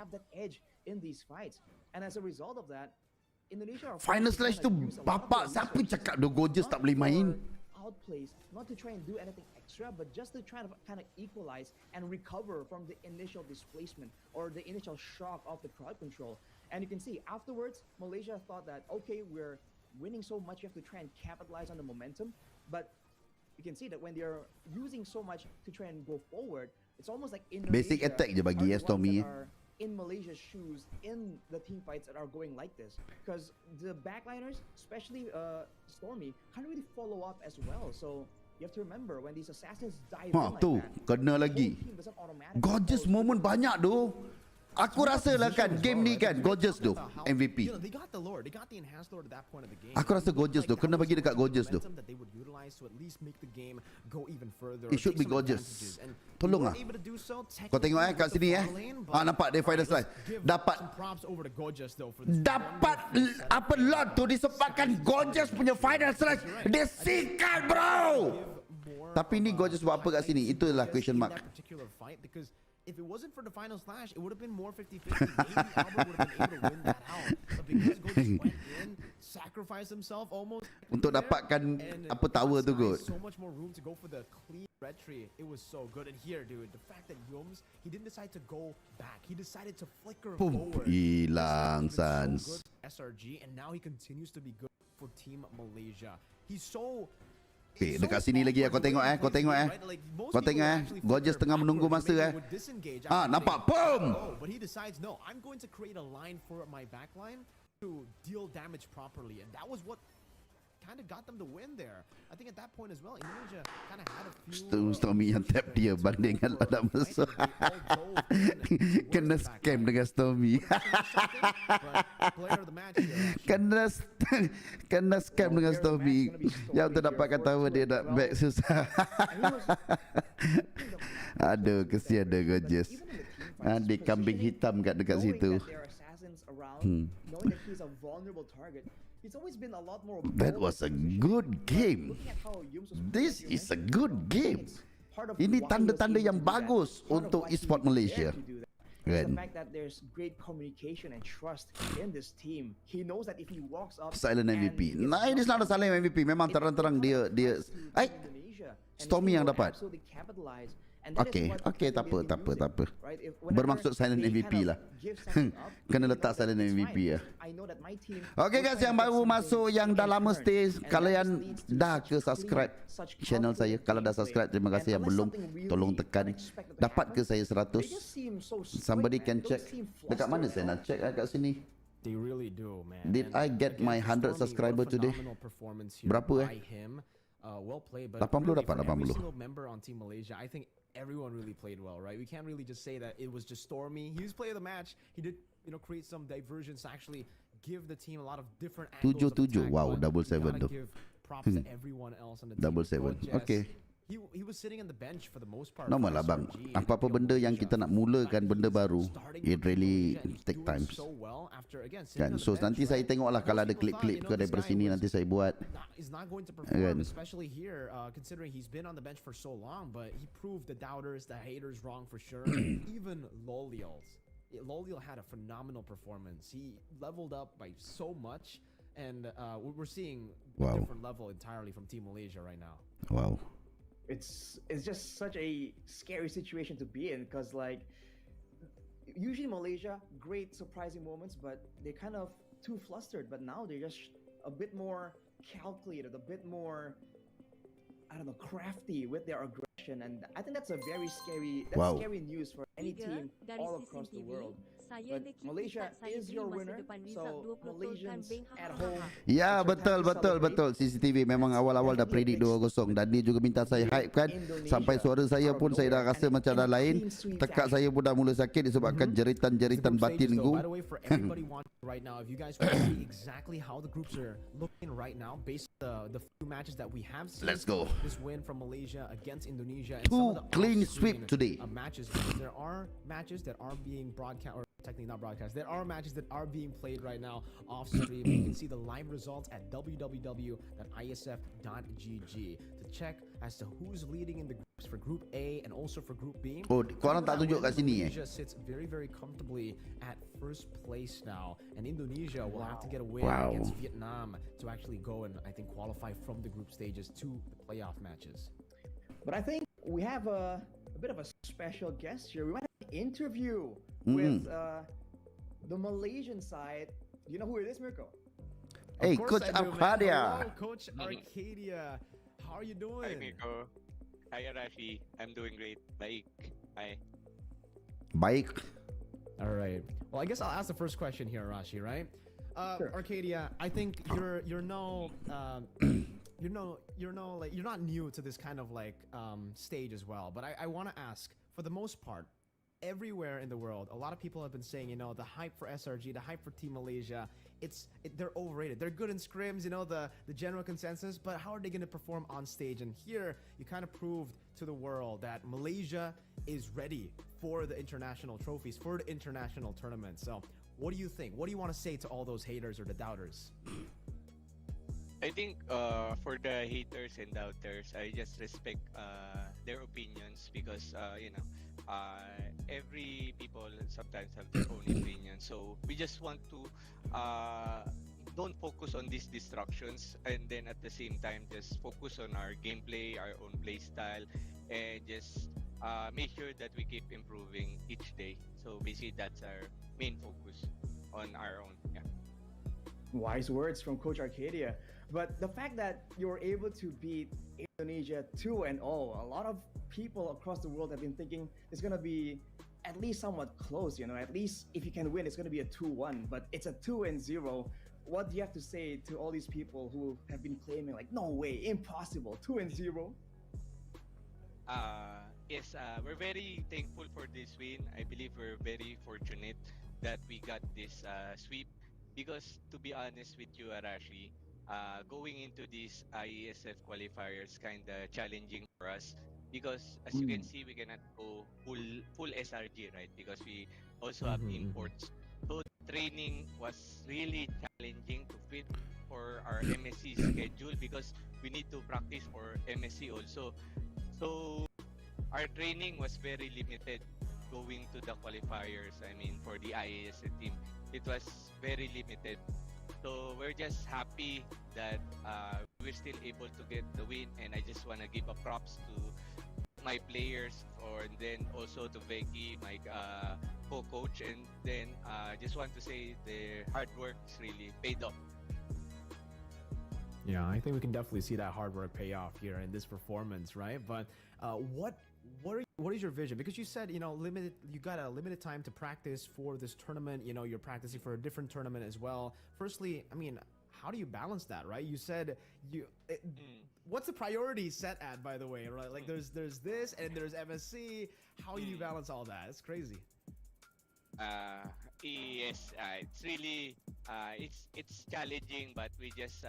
Final slash tu bapak, siapa cakap dah Gorgeous tak boleh main? Outplays, not to try and do anything extra, but just to try to kind of equalize and recover from the initial displacement or the initial shock of the crowd control. And you can see afterwards, Malaysia thought that, okay, we're winning so much, you have to try and capitalize on the momentum. But you can see that when they're using so much to try and go forward, it's almost like Indonesia basic attack je bagi ya Stormy. In Malaysia's shoes in the team fights that are going like this, because the backliners, especially Stormy, can't really follow up as well. So you have to remember when these assassins dive in like tu that, kena lagi. Gorgeous moment banyak tu. Aku rasa lah kan game ni kan Gorgeous tu MVP. Aku rasa Gorgeous tu kena bagi dekat Gorgeous tu. It should be Gorgeous. Tolong lah. Kau tengok kat sini nampak dia final slide. Dapat apa lot tu disebabkan Gorgeous punya final slide. Dia sikat bro. Tapi ni Gorgeous buat apa kat sini? Itulah question mark. If it wasn't for the final slash, it would have been more 50-50. Maybe Albert would have been able to win that out. But because Gorgeous went in, sacrificed himself almost untuk dapatkan apa tower tu good. So much more room to go for the clean red tree. It was so good. And here, dude, the fact that Yums, he didn't decide to go back. He decided to flicker forward. Hilang sans. So good SRG, and now he continues to be good for Team Malaysia. He's so dekat sini lagi kau tengok kau tengok kau tengok Gorgeous tengah menunggu masa nampak boom. But he decides no, I'm going to create a line for my backline to deal damage properly, and that was what kind of got them to win there. I think at that point as well, Indonesia kind of had a few Stormy yang tap dia bandingkan tak masuk. Kena scam dengan Stormy. Kena scam dengan Stormy. Yang terdapatkan tahu dia nak back susah. Aduh, kesian dia Gorgeous. Dia kambing hitam kat dekat situ. It's always been a lot more. That was a good game. This is a good game. Ini tanda-tanda yang bagus untuk eSport Malaysia. The fact that there's great communication and trust in this team. He knows that if he walks up silent MVP. Nah, ini not a silent MVP. Memang terang-terang dia Stormy yang dapat. Okay, tak apa. Bermaksud silent MVP lah. Kena letak silent MVP lah. Okay guys, yang baru masuk, yang dah lama stay, kalian dah ke subscribe channel saya? Kalau dah subscribe, terima kasih. Yang belum, tolong tekan. Dapat ke saya 100? Somebody can check. Dekat mana saya nak check kat sini? They really do, man. Did I get my 100 subscriber today? Berapa well played, but 80 dapat every 80. single member on Team Malaysia, I think everyone really played well, right? We can't really just say that it was just Stormy. He was player of the match. He did, create some diversions to actually give the team a lot of different angles of attack. Wow, double 7 tu. Give props to everyone else on the team. Double 7. Okay. he was sitting on the bench for the most part. Normal lah bang. Apa-apa benda yang kita nak mulakan benda baru, it really take time. Kan, so nanti saya tengok lah kalau ada klip-klip ke daripada sini nanti saya buat. Is not going to perform, especially here, considering he's been on the bench for so long. But he proved the doubters, the haters wrong for sure. Even Loliel had a phenomenal performance. He leveled up by so much, and we're seeing a different level entirely from Team Malaysia right now. Wow. It's just such a scary situation to be in, because like usually Malaysia, great surprising moments, but they're kind of too flustered. But now they're just a bit more calculated, a bit more, I don't know, crafty with their aggression, and I think that's a very scary scary news for any team all across the world. But Malaysia is your winner, so Malaysians at home. Ya, betul. CCTV memang awal-awal dah predict 2-0 dan dia juga minta saya hype kan. Sampai suara saya pun saya dah rasa macam dah lain. Tekak saya pun dah mula sakit disebabkan jeritan-jeritan batin ku. By the way, for everybody watching right now, if you guys want to see exactly how the groups are looking right now based on the few matches that we have seen. Let's go. This win from Malaysia against Indonesia and Two some of the clean sweep today. Matches. There are matches that are being broadcast, or technically not broadcast. There are matches that are being played right now off stream. You can see the live results at www.isf.gg to check as to who's leading in the groups for Group A and also for Group B. Oh, korang tak tunjuk kat sini Malaysia sits very, very comfortably at first place now, and Indonesia will have to get a win against Vietnam to actually go and I think qualify from the group stages to the playoff matches. But I think we have a bit of a special guest here. We might have an interview with the Malaysian side. Do you know who it is, Mirko? Hey, Coach Arcadia. Hello, Coach Arcadia. How are you doing? Hi, Mirko. Hi, Arashi. I'm doing great. Baik. Hi. Baik. All right. Well, I guess I'll ask the first question here, Arashi, right? Sure. Arcadia, I think you're not new to this kind of like stage as well. But I want to ask, for the most part, everywhere in the world, a lot of people have been saying, the hype for SRG, the hype for Team Malaysia, they're overrated. They're good in scrims, the general consensus, but how are they going to perform on stage? And here, you kind of proved to the world that Malaysia is ready for the international trophies, for the international tournament. So, what do you think? What do you want to say to all those haters or the doubters? I think for the haters and doubters, I just respect their opinions because every people sometimes have their own opinion. So we just want to don't focus on these distractions, and then at the same time just focus on our gameplay, our own play style, and just make sure that we keep improving each day. So basically that's our main focus on our own. Yeah. Wise words from Coach Arcadia. But the fact that you were able to beat Indonesia 2-0, a lot of people across the world have been thinking it's going to be at least somewhat close, at least if you can win, it's going to be a 2-1, but it's a 2-0. What do you have to say to all these people who have been claiming like, no way, impossible, 2-0? Yes, we're very thankful for this win. I believe we're very fortunate that we got this sweep because, to be honest with you, Arashi, going into these IESF qualifiers kind of challenging for us because, as you can see, we cannot go full SRG, right? Because we also have imports. So training was really challenging to fit for our MSC schedule because we need to practice for MSC also. So our training was very limited going to the qualifiers. I mean, for the IESF team, it was very limited. So we're just happy that we're still able to get the win, and I just want to give a props to my players, and then also to Becky, my co-coach, and then just want to say their hard work really paid off. Yeah, I think we can definitely see that hard work pay off here in this performance, right? But what is your vision? Because you said, you got a limited time to practice for this tournament. You're practicing for a different tournament as well. Firstly, I mean, how do you balance that, right? You said what's the priority set at, by the way, right? Like there's this and there's MSC. How do you balance all that? It's crazy. Yes, it's really it's challenging, but we just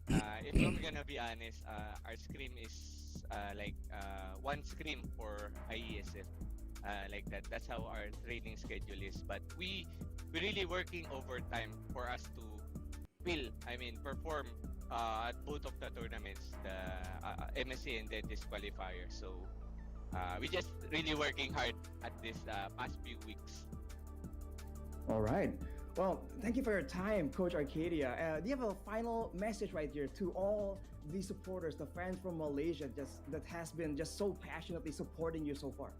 if I'm gonna be honest, our scrim is one scrim for IESF, like that. That's how our training schedule is. But we really working overtime for us to perform at both of the tournaments, the MSC and then this qualifier. So we just really working hard at this past few weeks. All right. Well, thank you for your time, Coach Arcadia. Do you have a final message right here to all the supporters, the fans from Malaysia, that has been just so passionately supporting you so far?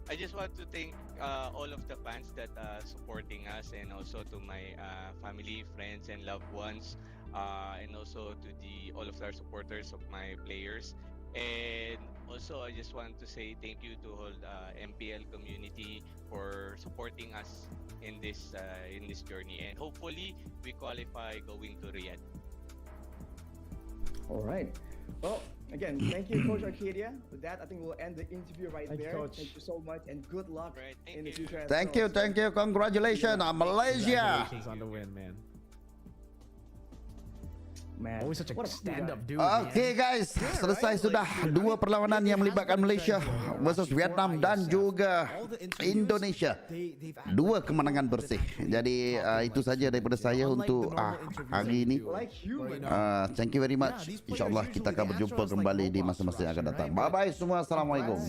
I just want to thank all of the fans that supporting us, and also to my family, friends, and loved ones, and also to all of our supporters of my players. And also, I just want to say thank you to all MPL community for supporting us in this journey, and hopefully we qualify going to Riyadh. All right. Well, again, thank you, Coach Arcadia. With that, I think we'll end the interview right there. Coach. Thank you so much, and good luck in the future. Thank you. Congratulations, Malaysia. Congratulations on the win, man. Man, Always such a what a cool stand-up guy. dude. Okay guys, selesai sudah dua perlawanan yang melibatkan Malaysia versus Vietnam dan juga Indonesia. Dua kemenangan bersih. Jadi itu saja daripada saya untuk hari ini. Thank you very much. InsyaAllah kita akan berjumpa kembali di masa-masa yang akan datang. Bye bye semua. Assalamualaikum.